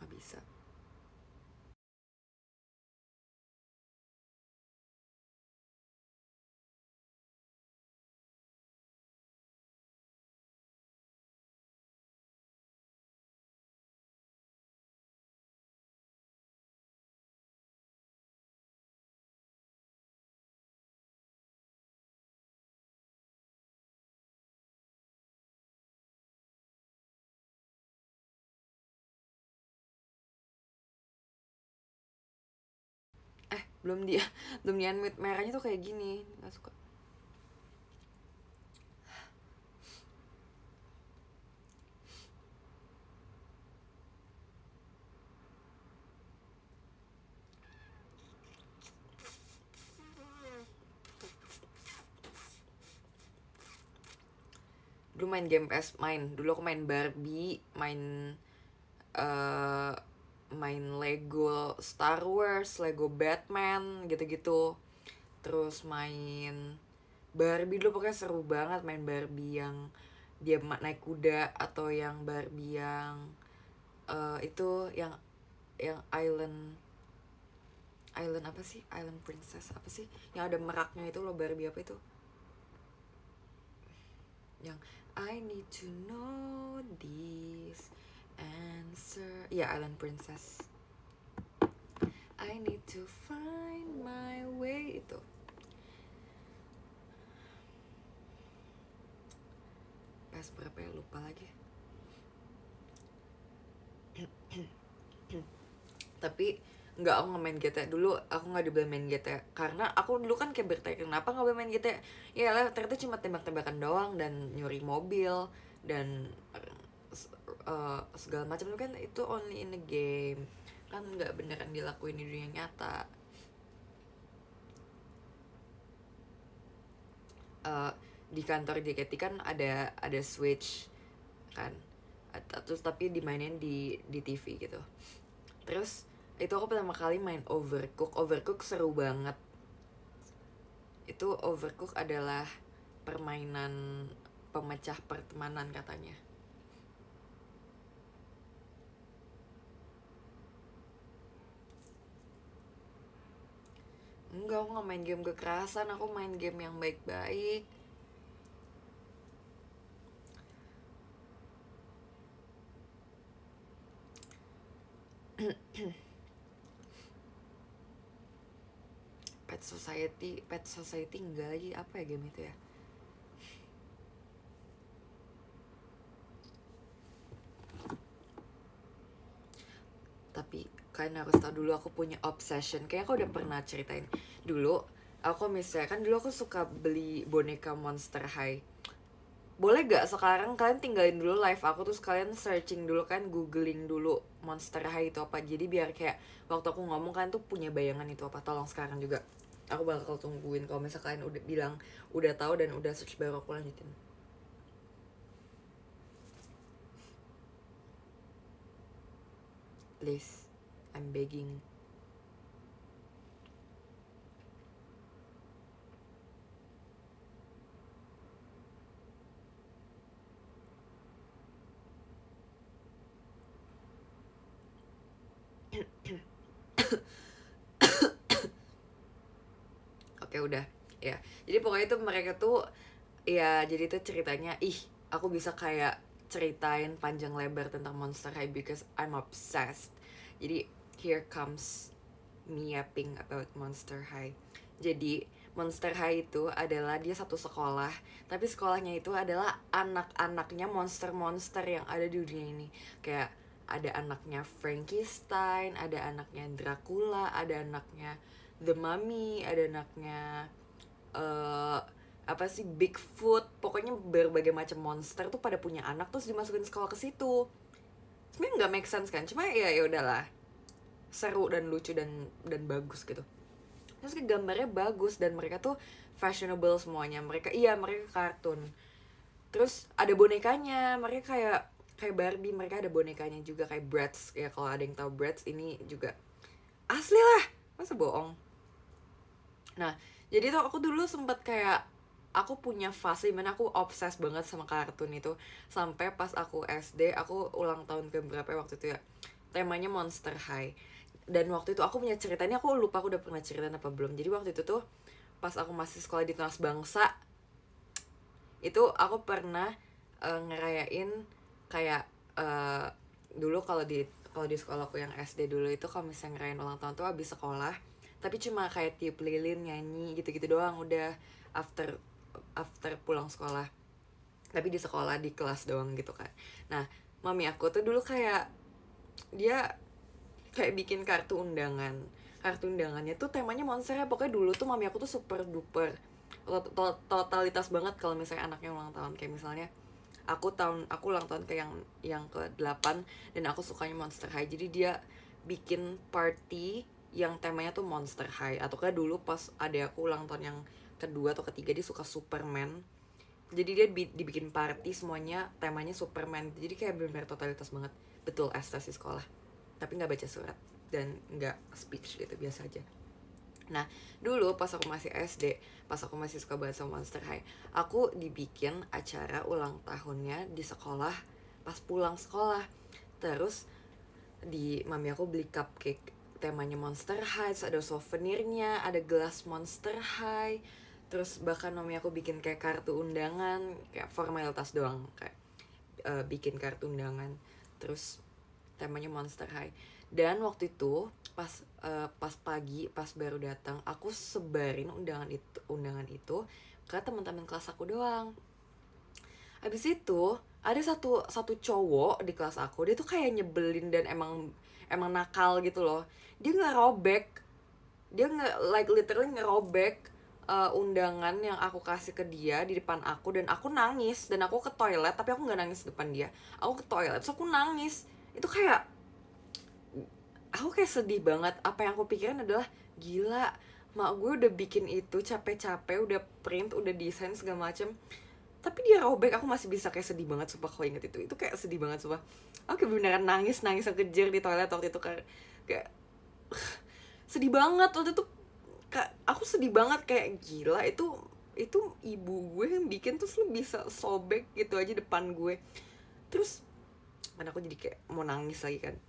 Nggak bisa. Belum dia belum dia unmute. Merahnya tuh kayak gini, nggak suka. Dulu main game PS, dulu aku main Barbie, eh main Lego Star Wars, Lego Batman gitu-gitu. Terus main Barbie dulu, pokoknya seru banget main Barbie yang dia naik kuda, atau yang Barbie yang itu yang island island apa sih, Island Princess apa sih yang ada meraknya itu loh, Barbie apa itu yang I need to know this answer, ya Island Princess. I need to find my way, itu pas berapa ya, lupa lagi. Tapi nggak, aku nggak main GTA dulu. Aku nggak dibilang main GTA karena aku dulu kan kayak bertanya kenapa nggak boleh main GTA. Ya lah, ternyata cuma tembak-tembakan doang dan nyuri mobil dan segala macam itu kan, itu only in the game, kan nggak beneran dilakuin di dunia nyata. Di kantor JKT kan ada Switch kan, terus tapi dimainin di TV gitu. Terus itu aku pertama kali main Overcook seru banget. Itu Overcook adalah permainan pemecah pertemanan katanya. Enggak, aku gak main game kekerasan, aku main game yang baik-baik. Pet Society enggak lagi, apa ya game itu ya? Tapi kalian harus tahu, dulu aku punya obsession, kayaknya aku udah pernah ceritain. Dulu aku misalnya kan, dulu aku suka beli boneka Monster High. Boleh gak sekarang kalian tinggalin dulu live aku, terus kalian searching dulu kan, googling dulu Monster High itu apa, jadi biar kayak waktu aku ngomong kalian tuh punya bayangan itu apa. Tolong sekarang juga, aku bakal tungguin kalau misalnya kalian udah bilang udah tahu dan udah search, baru aku lanjutin. Please, I'm begging. Oke, udah ya. Jadi pokoknya itu mereka tuh, ya jadi itu ceritanya, aku bisa kayak ceritain panjang lebar tentang Monster High because I'm obsessed. Jadi here comes me yapping about Monster High. Jadi Monster High itu adalah dia satu sekolah, tapi sekolahnya itu adalah anak-anaknya monster-monster yang ada di dunia ini. Kayak ada anaknya Frankenstein, ada anaknya Dracula, ada anaknya The Mummy, ada anaknya apa sih, Bigfoot. Pokoknya berbagai macam monster tuh pada punya anak, terus dimasukin sekolah ke situ. Sebenarnya nggak make sense kan, cuma ya udahlah, seru dan lucu dan bagus gitu. Terus gambarnya bagus dan mereka tuh fashionable semuanya. Mereka kartun. Terus ada bonekanya, mereka kayak kayak Barbie, mereka ada bonekanya juga kayak Bratz ya, kalau ada yang tahu Bratz ini juga asli lah, masa bohong. Nah jadi tuh aku dulu sempet kayak aku punya fase dimana aku obses banget sama kartun itu, sampai pas aku SD, aku ulang tahun ke berapa waktu itu ya, temanya Monster High. Dan waktu itu aku punya ceritanya, aku lupa aku udah pernah ceritain apa belum. Jadi waktu itu tuh pas aku masih sekolah di Tunas Bangsa, itu aku pernah ngerayain kayak dulu kalau di sekolah aku yang SD dulu itu, kalau misalnya ngerayain ulang tahun tuh habis sekolah, tapi cuma kayak tiup lilin, nyanyi gitu-gitu doang udah, after after pulang sekolah, tapi di sekolah di kelas doang gitu kan. Nah mami aku tuh dulu kayak dia kayak bikin kartu undangannya tuh temanya monster ya. Pokoknya dulu tuh mami aku tuh super duper totalitas banget kalau misalnya anaknya ulang tahun. Kayak misalnya aku ulang tahun kayak yang ke-8 dan aku sukanya Monster High, jadi dia bikin party yang temanya tuh Monster High. Atau kayak dulu pas ada aku ulang tahun yang kedua atau ketiga, dia suka Superman, jadi dia dibikin party semuanya temanya Superman. Jadi kayak benar-benar totalitas banget, betul Estes di sekolah, tapi nggak baca surat dan nggak speech gitu, biasa aja. Nah dulu pas aku masih SD, pas aku masih suka banget sama Monster High, aku dibikin acara ulang tahunnya di sekolah pas pulang sekolah. Terus di mami aku beli cupcake temanya Monster High, terus ada souvenirnya, ada gelas Monster High. Terus bahkan mami aku bikin kayak kartu undangan, kayak formalitas doang, kayak bikin kartu undangan, terus temanya Monster High. Dan waktu itu pas pagi pas baru datang, aku sebarin undangan itu ke teman-teman kelas aku doang. Habis itu ada satu cowok di kelas aku, dia tuh kayak nyebelin dan emang nakal gitu loh. Dia ngerobek, dia like literally ngerobek undangan yang aku kasih ke dia di depan aku, dan aku nangis. Dan aku ke toilet, tapi aku nggak nangis depan dia, aku ke toilet terus aku nangis. Itu kayak aku kayak sedih banget. Apa yang aku pikirin adalah, gila, mak gue udah bikin itu capek-capek, udah print, udah desain segala macem, tapi dia robek. Aku masih bisa kayak sedih banget sumpah kalau inget itu kayak sedih banget sumpah. Aku kayak beneran nangis yang kejer di toilet waktu itu, kayak sedih banget waktu itu. Aku sedih banget, kayak gila, itu ibu gue yang bikin, terus lu bisa sobek gitu aja depan gue. Terus kan aku jadi kayak mau nangis lagi kan.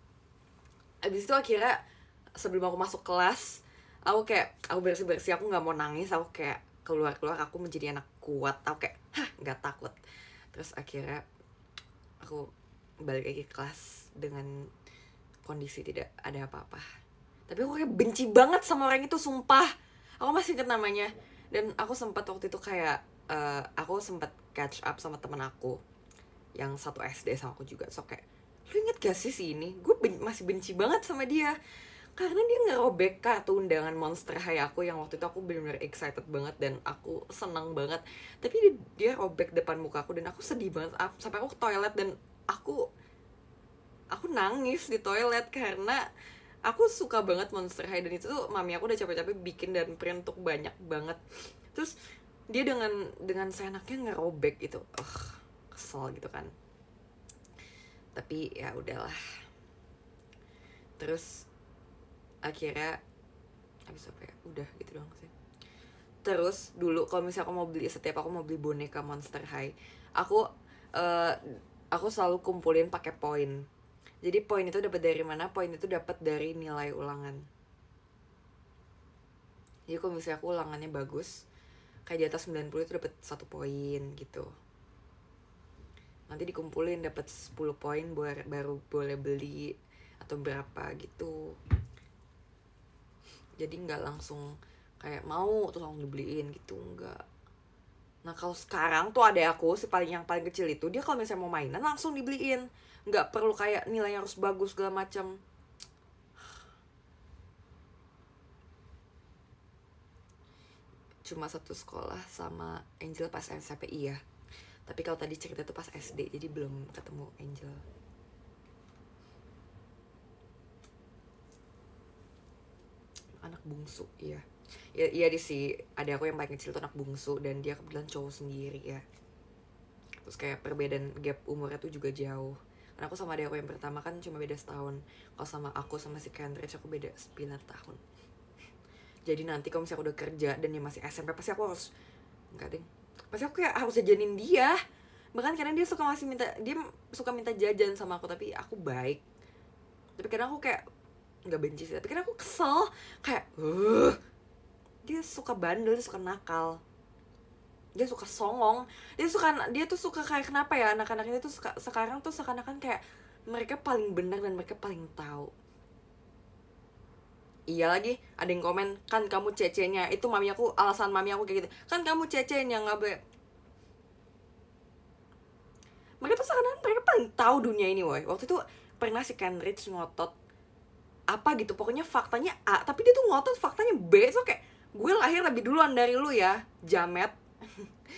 Abis itu akhirnya sebelum aku masuk kelas, aku bersih-bersih, aku nggak mau nangis, aku kayak keluar, aku menjadi anak kuat, aku kayak nggak takut. Terus akhirnya aku balik lagi ke kelas dengan kondisi tidak ada apa-apa, tapi aku kayak benci banget sama orang itu sumpah. Aku masih inget namanya. Dan aku sempat waktu itu kayak aku sempat catch up sama temen aku yang satu SD sama aku juga. So kayak, lu inget gak sih si ini? Gue masih benci banget sama dia karena dia ngerobek kartu undangan Monster High aku yang waktu itu aku benar-benar excited banget dan aku senang banget. Tapi dia robek depan muka aku dan aku sedih banget, sampai aku ke toilet dan aku nangis di toilet karena aku suka banget Monster High. Dan itu tuh mami aku udah capek-capek bikin dan print untuk banyak banget. Terus dia dengan seenaknya ngerobek itu, kesel gitu kan. Tapi ya udahlah. Terus akhirnya habis apa ya, udah gitu doang sih. Terus dulu kalau misalnya setiap aku mau beli boneka Monster High, aku selalu kumpulin pakai poin. Jadi poin itu dapat dari mana? Poin itu dapat dari nilai ulangan. Jadi kalau misalnya aku ulangannya bagus, kayak di atas 90 itu dapat 1 poin gitu. Nanti dikumpulin dapat 10 poin baru boleh beli atau berapa gitu. Jadi nggak langsung kayak mau terus langsung dibeliin gitu, enggak. Nah kalau sekarang tuh ada aku yang paling kecil itu, dia kalau misalnya mau mainan langsung dibeliin, nggak perlu kayak nilainya harus bagus segala macam. Cuma satu sekolah sama Angel pas SMP ya. Tapi kalau tadi cerita tuh pas SD, jadi belum ketemu Angel. Anak bungsu, iya. Iya sih, ada aku yang paling kecil tuh anak bungsu dan dia kebetulan cowok sendiri ya. Terus kayak perbedaan gap umurnya tuh juga jauh. Karena aku sama adik aku yang pertama kan cuma beda setahun. Kalau sama aku sama si Kendrick aku beda 9 tahun. Jadi nanti kalau misalnya aku udah kerja dan dia masih SMP, pasti aku harus, enggak ding, pasti aku kayak harus jajanin dia. Bahkan karena dia suka minta jajan sama aku, tapi aku baik. Tapi kadang aku kayak nggak benci sih, tapi kadang aku kesel kayak dia suka bandel, dia suka nakal, dia suka songong, dia tuh suka kayak, kenapa ya anak-anak ini tuh suka, sekarang tuh seakan-akan kayak mereka paling benar dan mereka paling tahu. Iya lagi, ada yang komen, kan kamu cecenya, itu mami aku, alasan mami aku kayak gitu, kan kamu cecenya nggak boleh. Mereka tuh seakan-akan mereka paling tahu dunia ini, woy. Waktu itu pernah si Kenrich ngotot apa gitu, pokoknya faktanya A, tapi dia tuh ngotot faktanya B. So kayak, gue lahir lebih duluan dari lu ya, jamet.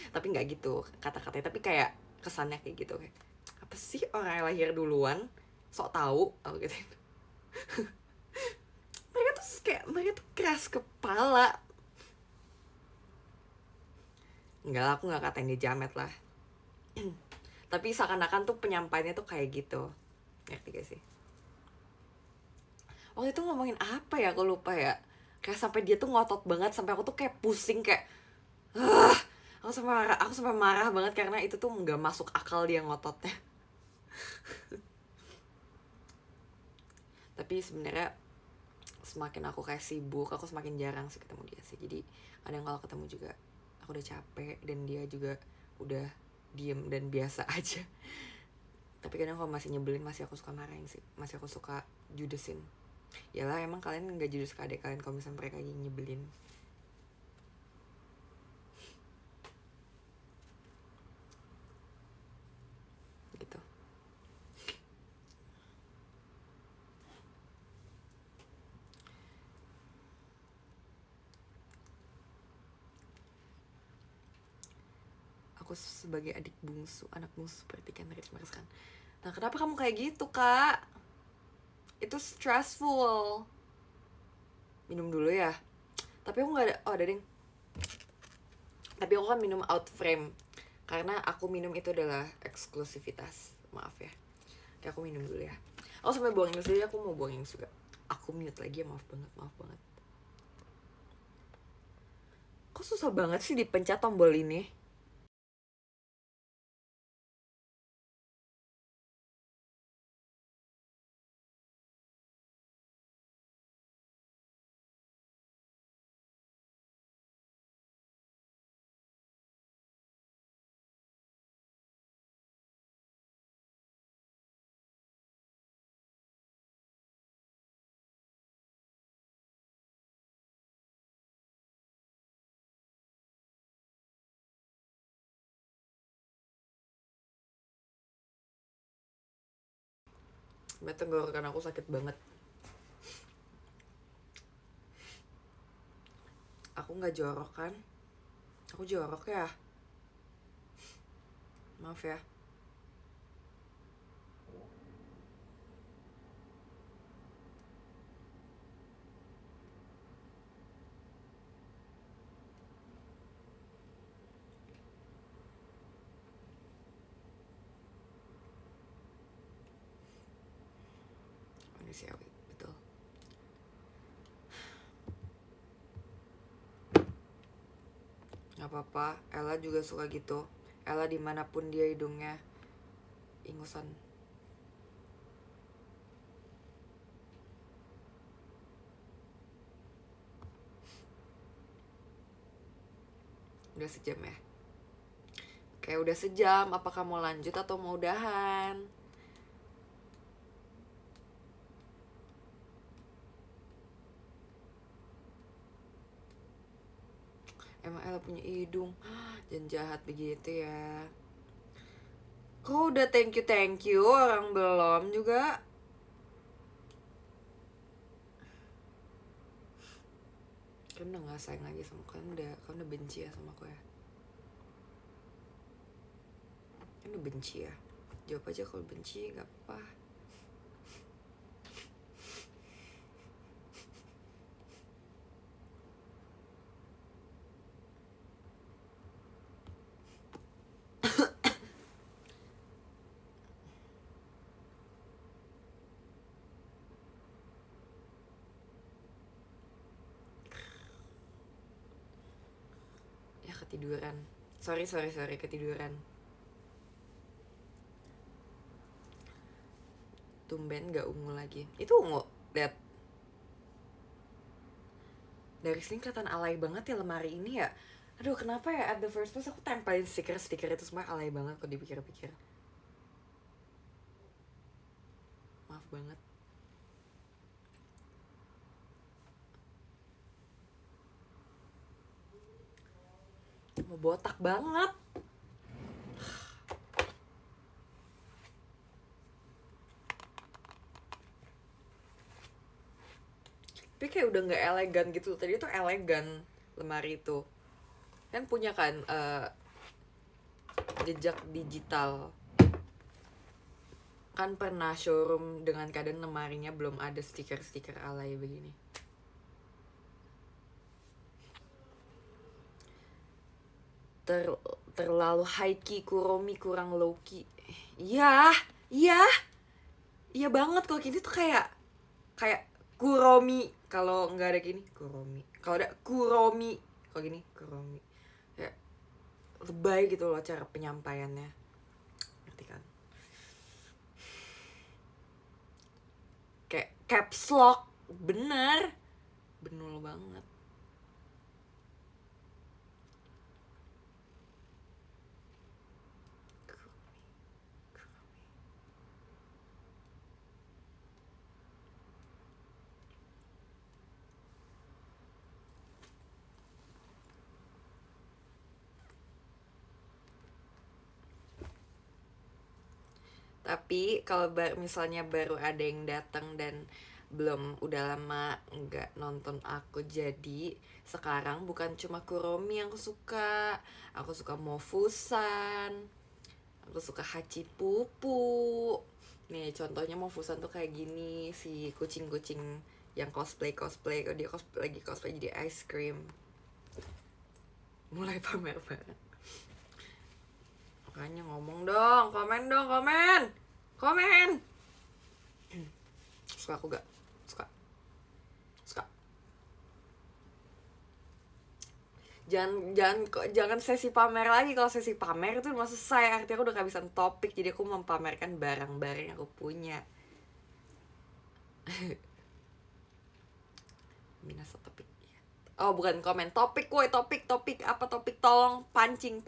Tapi nggak gitu kata-katanya, tapi kayak kesannya kayak gitu, kayak apa sih orang yang lahir duluan sok tahu, aku gitu. Mereka tuh keras kepala. Enggak lah, aku nggak katain dia jamet lah. Tapi seakan-akan tuh penyampaiannya tuh kayak gitu, ngerti gak sih? Waktu itu ngomongin apa ya, aku lupa ya. Kayak sampai dia tuh ngotot banget, sampai aku tuh kayak pusing, kayak aku sampai marah banget karena itu tuh nggak masuk akal dia ngototnya. Tapi sebenarnya semakin aku kayak sibuk, aku semakin jarang sih ketemu dia sih. Jadi kadang kalau ketemu juga aku udah capek dan dia juga udah diem dan biasa aja. Tapi kadang kalau masih nyebelin, masih aku suka marahin sih, masih aku suka judesin. Yalah, emang kalian nggak judes ke adik kalian kalau misalnya mereka lagi nyebelin. Gitu. Aku sebagai adik bungsu, anak bungsu seperti Kenrich kan. Nah, kenapa kamu kayak gitu, Kak? Itu stressful. Minum dulu ya. Tapi aku nggak ada, oh ada ding. Tapi aku kan minum out frame karena aku minum itu adalah eksklusivitas. Maaf ya. Oke, aku minum dulu ya. Aku sampai buang ini sendiri, aku mau buang ini juga. Aku mute lagi ya, maaf banget. Kok susah banget sih dipencet tombol ini? Tenggorokan aku sakit banget. Aku nggak jorok kan? Aku jorok ya? Maaf ya. Manusiawi, betul. Gak apa-apa, Ella juga suka gitu. Ella dimanapun dia hidungnya ingusan. Udah sejam ya? Oke, udah sejam. Apakah mau lanjut atau mau udahan? Emang Ella punya hidung? Jangan jahat begitu ya. Kok udah thank you, orang belum juga? Kan udah gak sayang lagi sama kalian, kan udah benci ya sama aku ya? Kan udah benci ya? Jawab aja kalau benci, gak apa. ketiduran. Sorry ketiduran. Tumben gak ungu lagi. Itu ungu, lihat. Dari sini kelihatan alay banget ya lemari ini ya. Aduh, kenapa ya at the first place aku tempelin stiker itu semua alay banget kalau dipikir-pikir. Maaf banget. Mau botak banget. Tapi kayak udah nggak elegan gitu. Tadi tuh elegan lemari itu. Kan punya kan jejak digital. Kan pernah showroom dengan keadaan lemarinya belum ada stiker-stiker alay begini. Terlalu high key Kuromi kurang low key. Iya banget. Kalau gini tuh kayak Kuromi. Kalau nggak ada gini Kuromi. Kalau ada Kuromi, kalau gini Kuromi. Ya lebay gitu loh cara penyampaiannya, ngerti kan? Kayak caps lock, bener benul banget. Tapi kalau misalnya baru ada yang datang dan belum, udah lama nggak nonton aku, jadi sekarang bukan cuma Kuromi yang aku suka Mofusan, aku suka Hachipupu. Nih contohnya Mofusan tuh kayak gini, si kucing-kucing yang cosplay dia lagi cosplay jadi ice cream. Mulai pamer banget. Makanya ngomong dong, komen. Suka aku gak? Suka. Jangan sesi pamer lagi. Kalau sesi pamer itu udah selesai, artinya aku udah kehabisan topik. Jadi aku memamerkan barang-barang yang aku punya. Minasa topik. Oh bukan komen, topik apa topik, tolong pancing.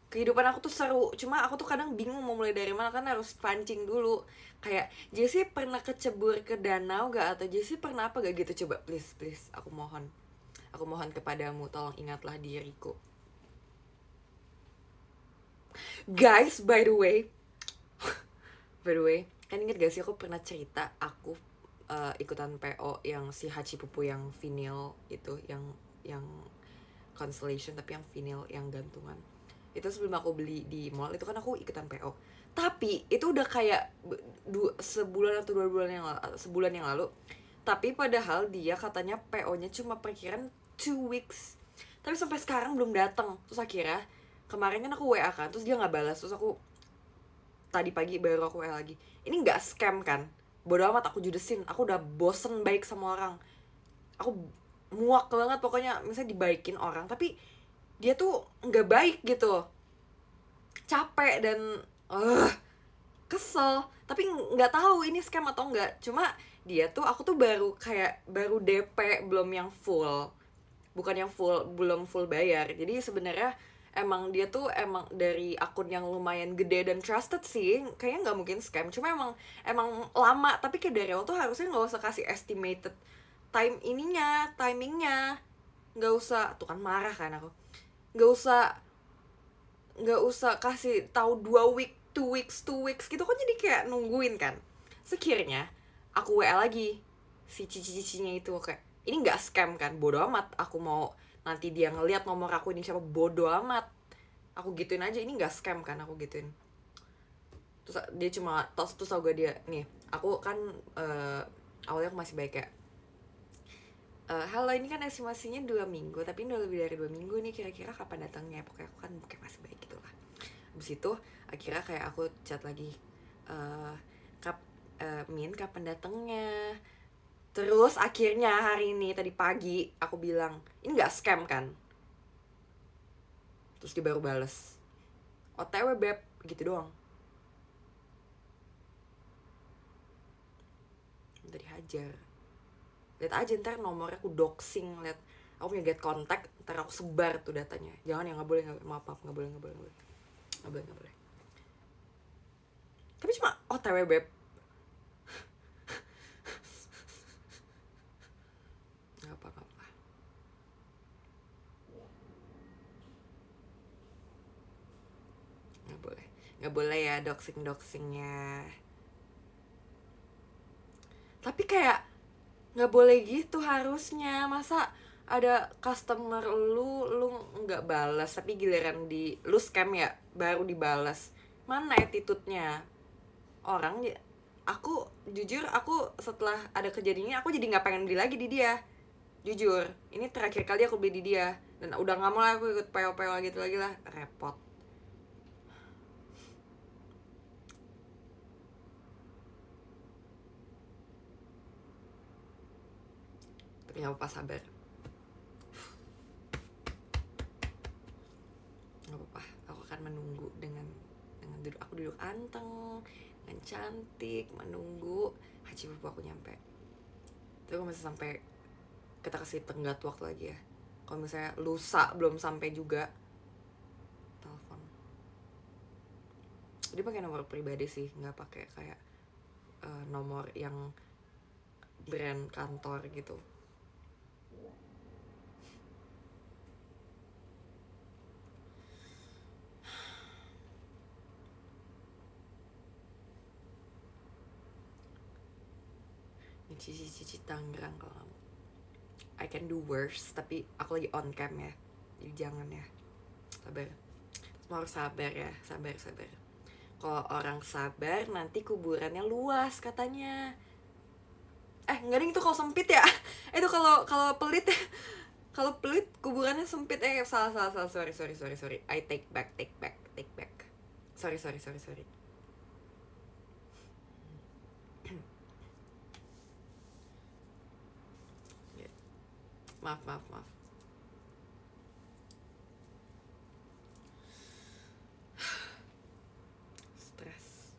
Kehidupan aku tuh seru, cuma aku tuh kadang bingung mau mulai dari mana, kan harus pancing dulu. Kayak Jessie pernah kecebur ke danau gak, atau Jessie pernah apa gak gitu. Coba please aku mohon kepadamu, tolong ingatlah diriku. Guys, by the way kan inget gak sih aku pernah cerita aku ikutan PO yang si Hachipupu yang vinyl itu, yang constellation tapi yang vinyl yang gantungan. Itu sebelum aku beli di mall itu kan aku ikutan PO. Tapi itu udah kayak sebulan atau 2 bulan yang lalu. Tapi padahal dia katanya PO-nya cuma perkiraan 2 weeks. Tapi sampai sekarang belum datang. Terus akhirnya kemarin kan aku WA kan, terus dia nggak balas. Terus aku tadi pagi baru aku WA lagi. Ini nggak scam kan? Bodoh amat, aku judesin. Aku udah bosen baik sama orang. Aku muak banget pokoknya, misalnya dibaikin orang tapi dia tuh nggak baik gitu, capek dan kesel. Tapi nggak tahu ini scam atau enggak. Cuma dia tuh, aku tuh baru DP, belum yang full, belum full bayar. Jadi sebenarnya emang dia tuh emang dari akun yang lumayan gede dan trusted sih, kayaknya nggak mungkin scam. Cuma emang lama. Tapi kayak dari awal tuh harusnya nggak usah kasih estimated timingnya, nggak usah. Tuh kan marah kan aku. Nggak usah kasih tahu 2 weeks gitu kan, jadi kayak nungguin kan. Sekiranya aku WA lagi si cici-cicinya itu, kayak ini nggak scam kan, bodo amat. Aku mau nanti dia ngelihat nomor aku ini siapa, bodo amat. Aku gituin aja, ini nggak scam kan, aku gituin. Terus dia cuma terus tau gak dia nih, aku kan awalnya aku masih baik kayak halo, ini kan estimasinya 2 minggu, tapi udah lebih dari 2 minggu nih, kira-kira kapan datangnya. Pokoknya aku kan kayak masih baik gitu lah. Habis itu akhirnya kayak aku chat lagi, Min kapan datangnya. Terus akhirnya hari ini tadi pagi aku bilang, ini gak scam kan? Terus dia baru bales, OTW beb, gitu doang. Udah dihajar. Lihat aja ntar nomornya aku doxing, lihat aku punya get contact, ntar aku sebar tuh datanya. Jangan ya, nggak boleh, maaf, nggak boleh. Tapi cuma OTW beb. Nggak apa. Nggak boleh ya doxingnya. Tapi kayak nggak boleh gitu harusnya. Masa ada customer lu nggak balas, tapi giliran di lu scam ya baru dibalas. Mana attitude-nya orang? Aku jujur, aku setelah ada kejadian ini aku jadi nggak pengen beli lagi di dia. Jujur, ini terakhir kali aku beli di dia, dan udah nggak mau lah aku ikut PO gitu lagi lah, repot. Tapi nggak apa-apa, sabar. Nggak apa-apa, aku akan menunggu dengan aku duduk anteng, dengan cantik, menunggu haji pupu aku nyampe. Tapi aku masih sampai, kita kasih tenggat waktu lagi ya. Kalau misalnya lusa belum sampai juga, telepon. Dia pakai nomor pribadi sih, nggak pakai kayak nomor yang brand kantor gitu. Cici Tangerang kalau I can do worse, tapi aku lagi on cam ya, jadi jangan ya. Sabar, semua harus sabar ya, sabar. Kalau orang sabar nanti kuburannya luas katanya. Enggak ding, itu kalau sempit ya. Itu kalau pelit. Kalau pelit kuburannya sempit. Salah, sorry. I take back. Sorry. Maaf. Stres.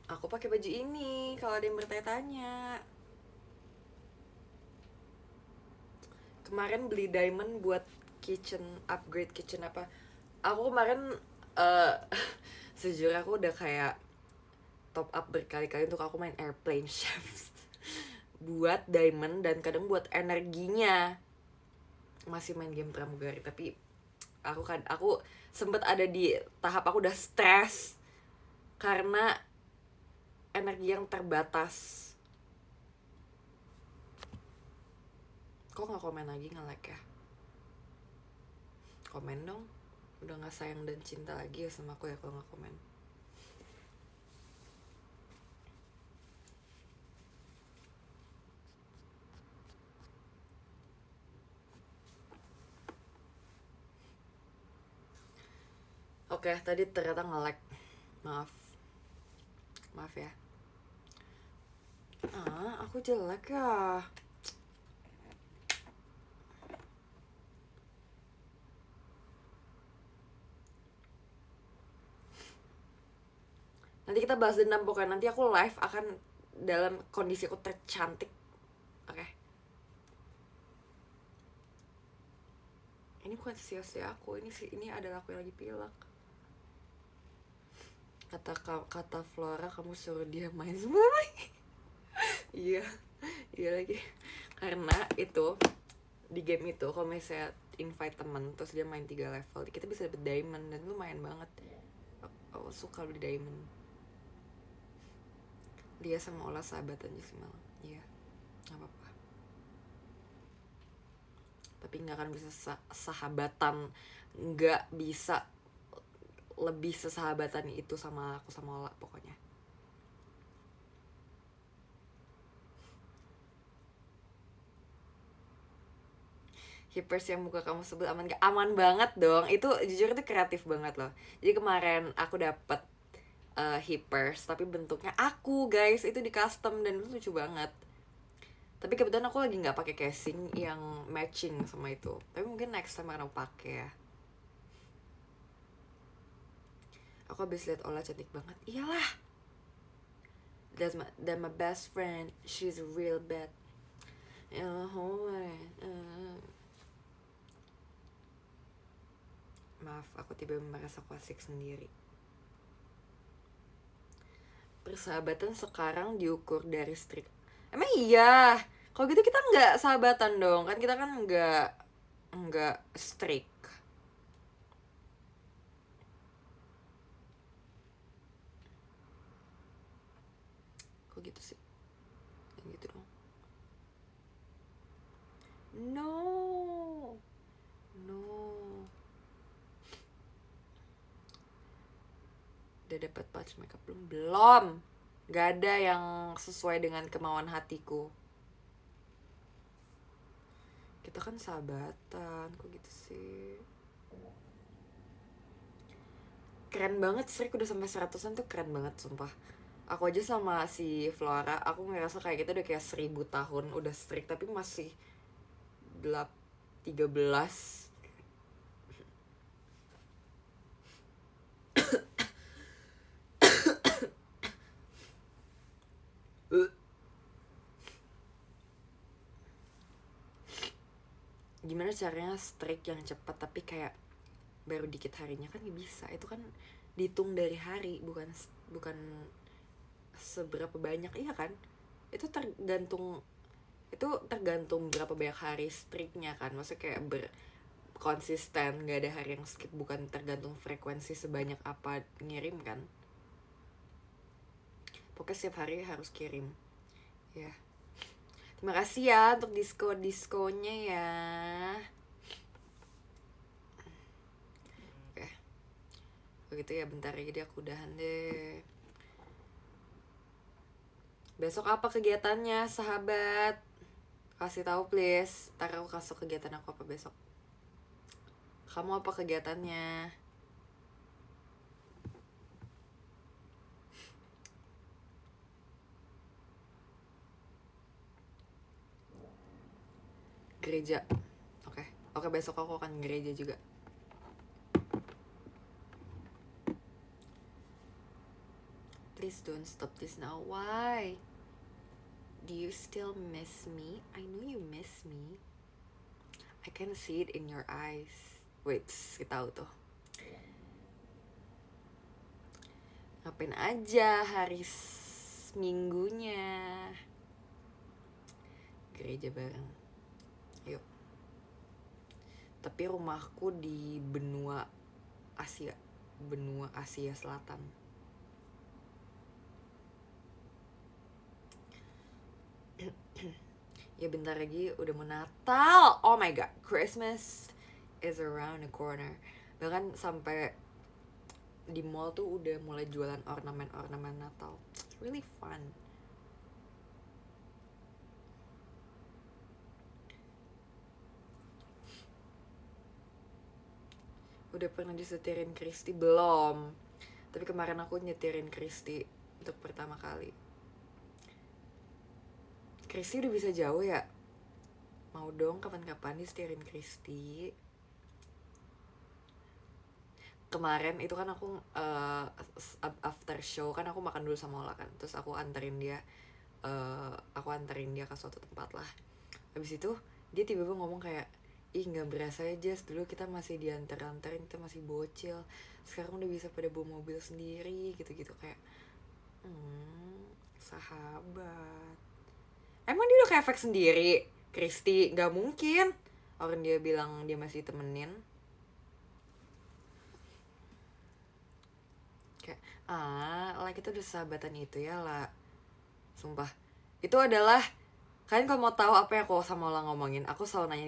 Aku pakai baju ini kalau ada yang bertanya-tanya. Kemarin beli diamond buat upgrade kitchen apa. Aku kemarin sejujurnya aku udah kayak top up berkali-kali untuk aku main Airplane Chefs buat diamond, dan kadang buat energinya masih main game pramugari. Tapi aku sempet ada di tahap aku udah stres karena energi yang terbatas. Kok nggak komen lagi, nge-like ya? Komen dong, udah nggak sayang dan cinta lagi ya sama aku ya kalau nggak komen. Oke, tadi ternyata nge-like. Maaf ya. Aku jelek ya. Nanti kita bahas dendam pokoknya. Nanti aku live akan dalam kondisi aku tercantik. Oke. Ini bukan sia-sia aku, ini adalah aku yang lagi pilek. Kata Flora, kamu suruh dia main semua lagi. Iya lagi. Karena itu di game itu kalau misalnya invite temen terus dia main 3 level, kita bisa dapet diamond, dan lumayan banget. Aku suka beli diamond. Dia sama Ola sahabatan sih malam. Iya, nggak apa-apa. Tapi nggak akan bisa sahabatan, nggak bisa lebih sesahabatan itu sama aku sama Ola pokoknya. Hippers yang muka kamu sebut aman gak? Aman banget dong. Itu jujur itu kreatif banget loh. Jadi kemarin aku dapet hippers tapi bentuknya aku guys, itu di custom dan itu lucu banget. Tapi kebetulan aku lagi nggak pakai casing yang matching sama itu. Tapi mungkin next time akan aku pakai ya. Aku habis lihat Ola cantik banget. Iyalah. That's my best friend. She's real bad. Maaf, aku tiba merasa klasik sendiri. Persahabatan sekarang diukur dari strict. Emang iya? Kalau gitu kita nggak sahabatan dong, kan kita kan nggak strict. Kok gitu sih? Yang gitu dong. No. Udah dapat patch makeup belum? Gak ada yang sesuai dengan kemauan hatiku. Kita kan sahabatan, kok gitu sih? Keren banget, Strik udah sampai 100-an tuh keren banget sumpah. Aku aja sama si Flora, aku ngerasa kayak kita udah kayak 1000 tahun udah Strik tapi masih 13. Gimana caranya Strik yang cepat tapi kayak baru dikit harinya, kan gak bisa. Itu kan dihitung dari hari, bukan seberapa banyak, iya kan? Itu tergantung berapa banyak hari striknya kan, maksudnya kayak konsisten, nggak ada hari yang skip, bukan tergantung frekuensi sebanyak apa ngirim kan. Pokoknya setiap hari harus kirim ya. Terima kasih ya untuk diskonya ya. Oke, begitu ya, bentar lagi deh aku udahan deh. Besok apa kegiatannya sahabat? Kasih tahu please. Ntar aku kasih kegiatan aku apa besok. Kamu apa kegiatannya? Gereja. Oke, besok aku akan gereja juga. Please don't stop this now. Why? Do you still miss me? I know you miss me. I can see it in your eyes. Wait, kita tahu tuh. Ngapain aja hari minggunya? Gereja bareng. Yuk. Tapi rumahku di benua Asia Selatan. Ya bentar lagi udah mau Natal. Oh my god, Christmas is around the corner. Bahkan sampai di mall tuh udah mulai jualan ornamen Natal. It's really fun. Udah pernah disetirin Kristi belum? Tapi kemarin aku nyetirin Kristi untuk pertama kali. Kristi udah bisa jauh ya? Mau dong kapan-kapan disetirin Kristi. Kemarin itu kan aku after show kan aku makan dulu sama Ola kan, terus aku anterin dia ke suatu tempat lah. Habis itu dia tiba-tiba ngomong kayak, ih nggak berasa ya Jess, dulu kita masih dianterin, kita masih bocil, sekarang udah bisa pada bawa mobil sendiri gitu-gitu. Kayak sahabat. Emang dia udah kayak efek sendiri Kristi? Nggak mungkin, orang dia bilang dia masih temenin. Kayak lah kita udah sahabatan itu ya lah, sumpah. Itu adalah, kalian kalau mau tahu apa yang aku sama Ola ngomongin, aku selalu nanya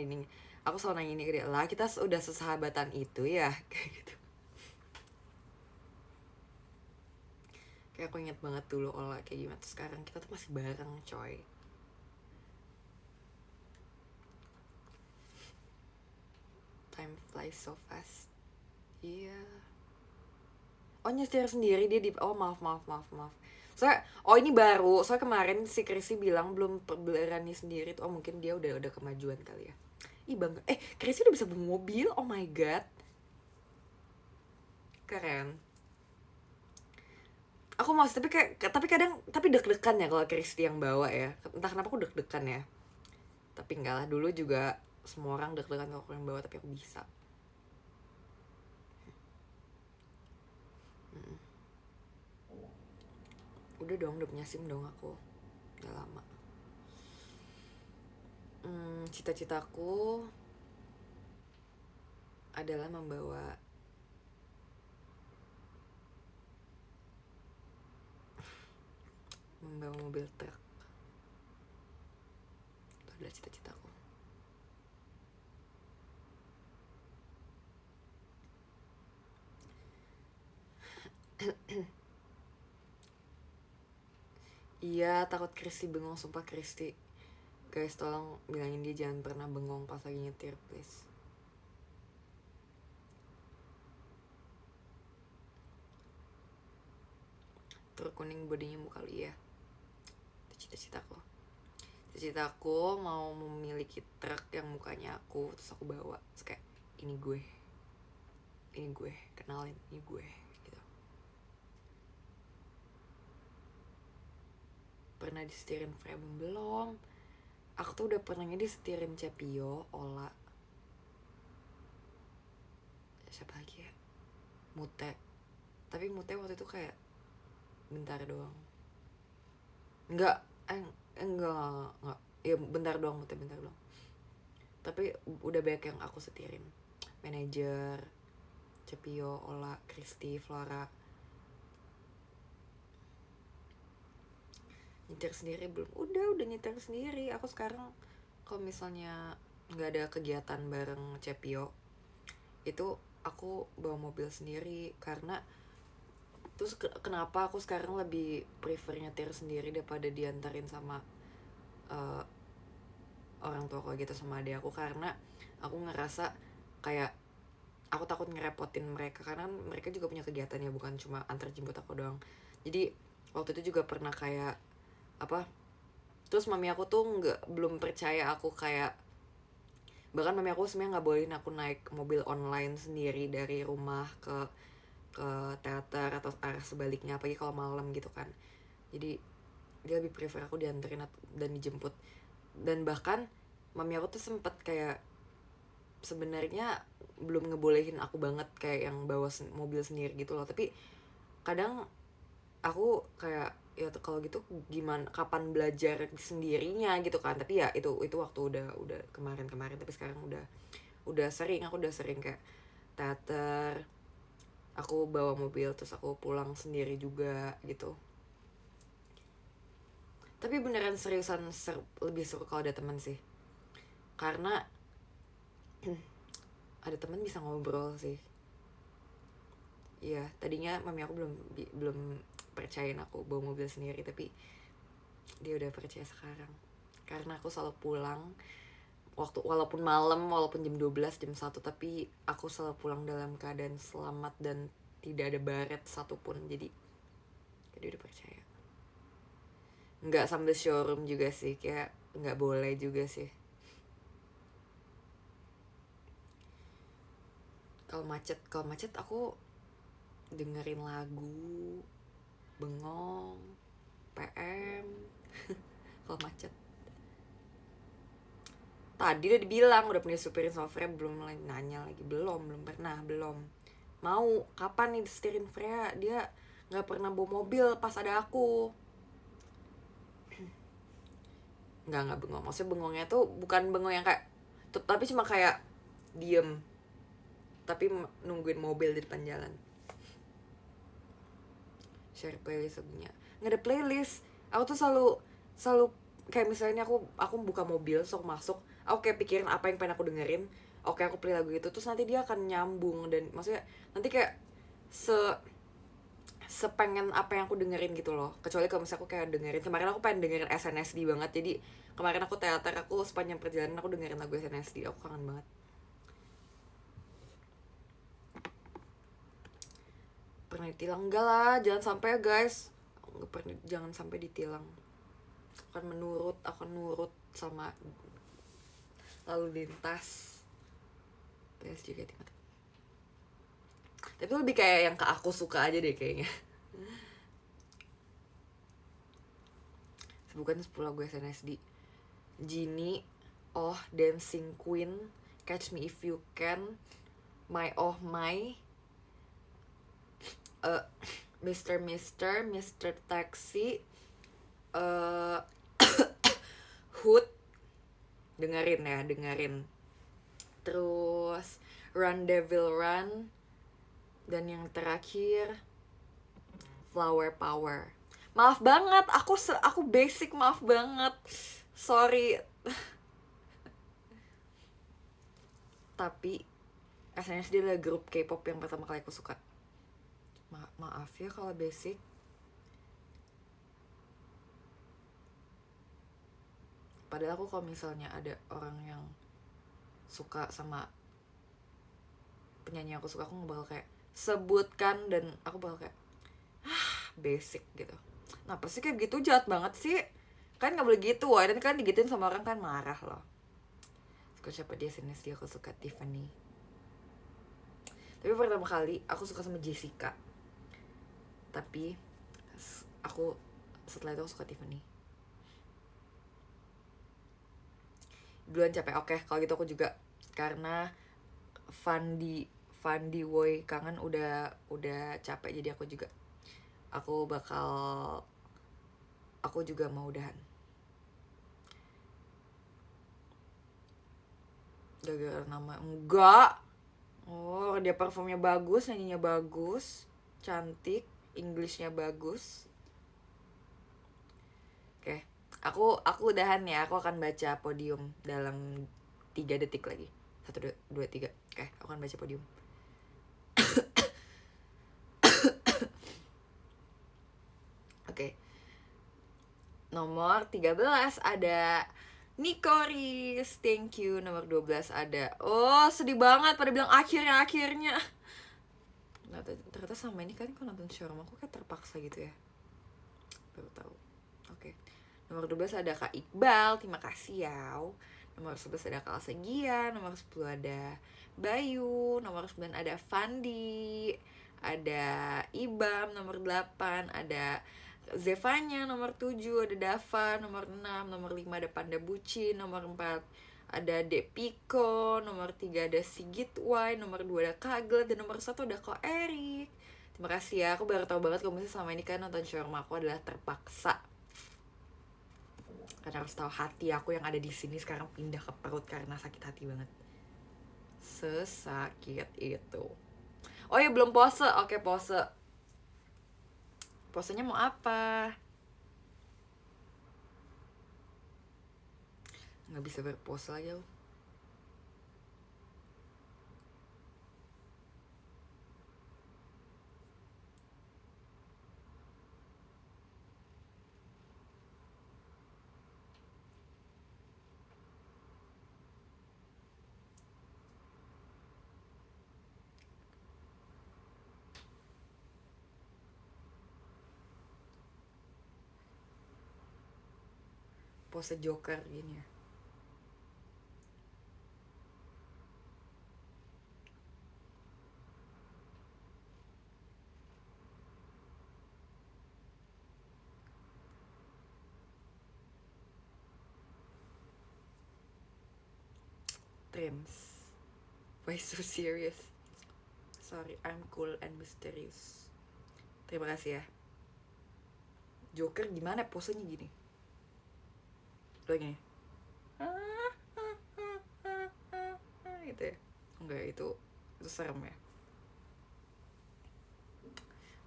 ini ke dia, lah kita udah sesahabatan itu ya. Kayak gitu. Kayak aku inget banget dulu Ola kayak gimana, terus sekarang kita tuh masih bareng coy. fly so fast. Iya. Oh nyetir sendiri dia di. Oh maaf. Soalnya ini baru. Soalnya kemarin si Chrissy bilang belum berani sendiri tuh. Oh mungkin dia udah kemajuan kali ya. Ih bangga. Chrissy udah bisa bawa mobil. Oh my god. Keren. Aku mau tapi kadang deg-degan ya kalau Christy yang bawa ya. Entah kenapa aku deg-degan ya. Tapi enggak lah, dulu juga semua orang deg-degan kalau aku yang bawa, tapi aku bisa. Udah dong, udah punya SIM dong aku. Udah lama. Cita-citaku adalah membawa mobil truk. Itu adalah cita-citaku. Iya, takut Christy bengong, sumpah Christy. Guys, tolong bilangin dia jangan pernah bengong pas lagi nyetir, please. Truk kuning bodinya muka ya. Itu cita-citaku. Cita-citaku mau memiliki truk yang mukanya aku, terus aku bawa. Terus kayak, ini gue, kenalin, ini gue. Gitu. Pernah disetirin frame belum? Aku tuh udah pernah disetirin Cepio, Ola. Siapa lagi ya? Mute. Tapi Mute waktu itu kayak bentar doang. Enggak. Ya bentar doang, Mute bentar doang. Tapi udah banyak yang aku setirin. Manager, Cepio, Ola, Christy, Flora. Nyetir sendiri belum. Udah nyetir sendiri. Aku sekarang kalau misalnya nggak ada kegiatan bareng Cepio, itu aku bawa mobil sendiri. Karena terus kenapa aku sekarang lebih prefer nyetir sendiri daripada diantarin sama orang tua aku gitu, sama adik aku. Karena aku ngerasa kayak aku takut ngerepotin mereka, karena mereka juga punya kegiatan ya, bukan cuma antar jemput aku doang. Jadi waktu itu juga pernah kayak terus mami aku tuh belum percaya aku, kayak bahkan mami aku sebenarnya nggak bolehin aku naik mobil online sendiri dari rumah ke teater atau arah sebaliknya, apalagi kalau malam gitu kan. Jadi dia lebih prefer aku dianterin dan dijemput. Dan bahkan mami aku tuh sempet kayak sebenarnya belum ngebolehin aku banget kayak yang bawa mobil sendiri gitu loh. Tapi kadang aku kayak ya kalau gitu gimana, kapan belajar sendirinya gitu kan. Tapi ya itu waktu udah kemarin, tapi sekarang udah sering kayak teater aku bawa mobil, terus aku pulang sendiri juga gitu. Tapi beneran seriusan lebih seru kalau ada teman sih, karena ada teman bisa ngobrol sih. Iya, tadinya mami aku belum percayain aku bawa mobil sendiri, tapi dia udah percaya sekarang. Karena aku selalu pulang walaupun malam, walaupun jam 12, jam 1, tapi aku selalu pulang dalam keadaan selamat dan tidak ada baret satupun. Jadi dia udah percaya. Nggak sambil showroom juga sih, kayak nggak boleh juga sih. Kalau macet aku dengerin lagu, bengong, PM. Kalau macet tadi udah dibilang udah punya supirin sama Freya, belum nanya lagi. belum mau kapan nih disetirin Freya. Dia nggak pernah bawa mobil pas ada aku. nggak bengong, maksudnya bengongnya tuh bukan bengong yang kayak tapi cuma kayak diem tapi nungguin mobil di depan jalan. Share playlist lagunya, nggak ada playlist. Aku tuh selalu kayak misalnya aku buka mobil, so aku masuk, aku kayak pikirin apa yang pengen aku dengerin. Oke, aku play lagu itu, terus nanti dia akan nyambung. Dan maksudnya nanti kayak sepengen apa yang aku dengerin gitu loh. Kecuali kalau misalnya aku kayak dengerin, kemarin aku pengen dengerin SNSD banget. Jadi kemarin aku teater, aku sepanjang perjalanan aku dengerin lagu SNSD. Aku kangen banget. pernah ditilang. Enggak lah, jangan sampai ya guys. Aku nggak pernah, jangan sampai ditilang. Akan nurut sama lalu lintas. PSG kayak timur. Tapi lebih kayak yang ke aku suka aja deh kayaknya. Bukan 10 lagu SNSD. Genie, Oh, Dancing Queen, Catch Me If You Can, My Oh My, Mr. Taxi, Hood, dengerin. Terus Run Devil Run, dan yang terakhir Flower Power. Maaf banget, aku basic, maaf banget. Sorry. Tapi SNSD adalah grup K-pop yang pertama kali aku suka. Maaf ya kalau basic. Padahal aku kalau misalnya ada orang yang suka sama penyanyi aku suka, aku bakal kayak sebutkan, dan aku bakal kayak basic gitu. Kenapa sih kayak gitu, jahat banget sih. Kan gak boleh gitu, wah. Dan kan digituin sama orang kan marah loh. Suka siapa dia SNSD, aku suka Tiffany. Tapi pertama kali aku suka sama Jessica. Tapi aku setelah itu aku suka Tiffany. Duluan capek. Oke, kalau gitu aku juga, karena Fandi Woy kangen udah capek, jadi aku juga mau udahan. Gara-gara nama enggak. Oh, dia performnya bagus, nyanyinya bagus, cantik, Englishnya bagus. Oke, aku udahan ya. Aku akan baca podium dalam 3 detik lagi. 1, 2, 3. Oke, aku akan baca podium. Oke. Nomor 13 ada Nikoris, thank you. Nomor 12 ada, oh sedih banget pada bilang akhirnya. Nah, ternyata sama ini kan kalau nonton showroom aku kayak terpaksa gitu ya. Baru tahu. Oke. Nomor 12 ada Kak Iqbal, terima kasih ya. Nomor 11 ada Kak Alsegia, nomor 10 ada Bayu, nomor 9 ada Fandi, ada Ibam, nomor 8 ada Zevanya, nomor 7 ada Dava, nomor 6, nomor 5 ada Panda Bucin, nomor 4 ada Depiko, nomor 3 ada Sigit Y, nomor 2 ada Kagel, dan nomor 1 ada Ko Erik. Terima kasih ya, aku baru tahu banget kalau misalnya sama ini kan nonton showroom aku adalah terpaksa. Karena harus tahu hati aku yang ada di sini sekarang pindah ke perut karena sakit hati banget. Sesakit itu. Oh ya, belum pose. Oke, pose. Posenya mau apa? Nggak bisa berpose lagi aku. Pose Joker gini ya. Trims. Why so serious? Sorry, I'm cool and mysterious. Terima kasih ya. Joker gimana posenya gini? Lagi nih. Gitu ya. Enggak, itu serem ya.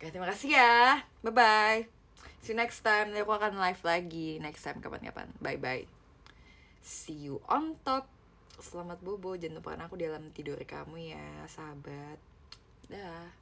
Oke, terima kasih ya. Bye bye. See you next time. Nanti aku akan live lagi next time kapan-kapan. Bye bye. See you on top. Selamat bobo. Jangan lupakan aku dalam tidur kamu ya, sahabat. Dah.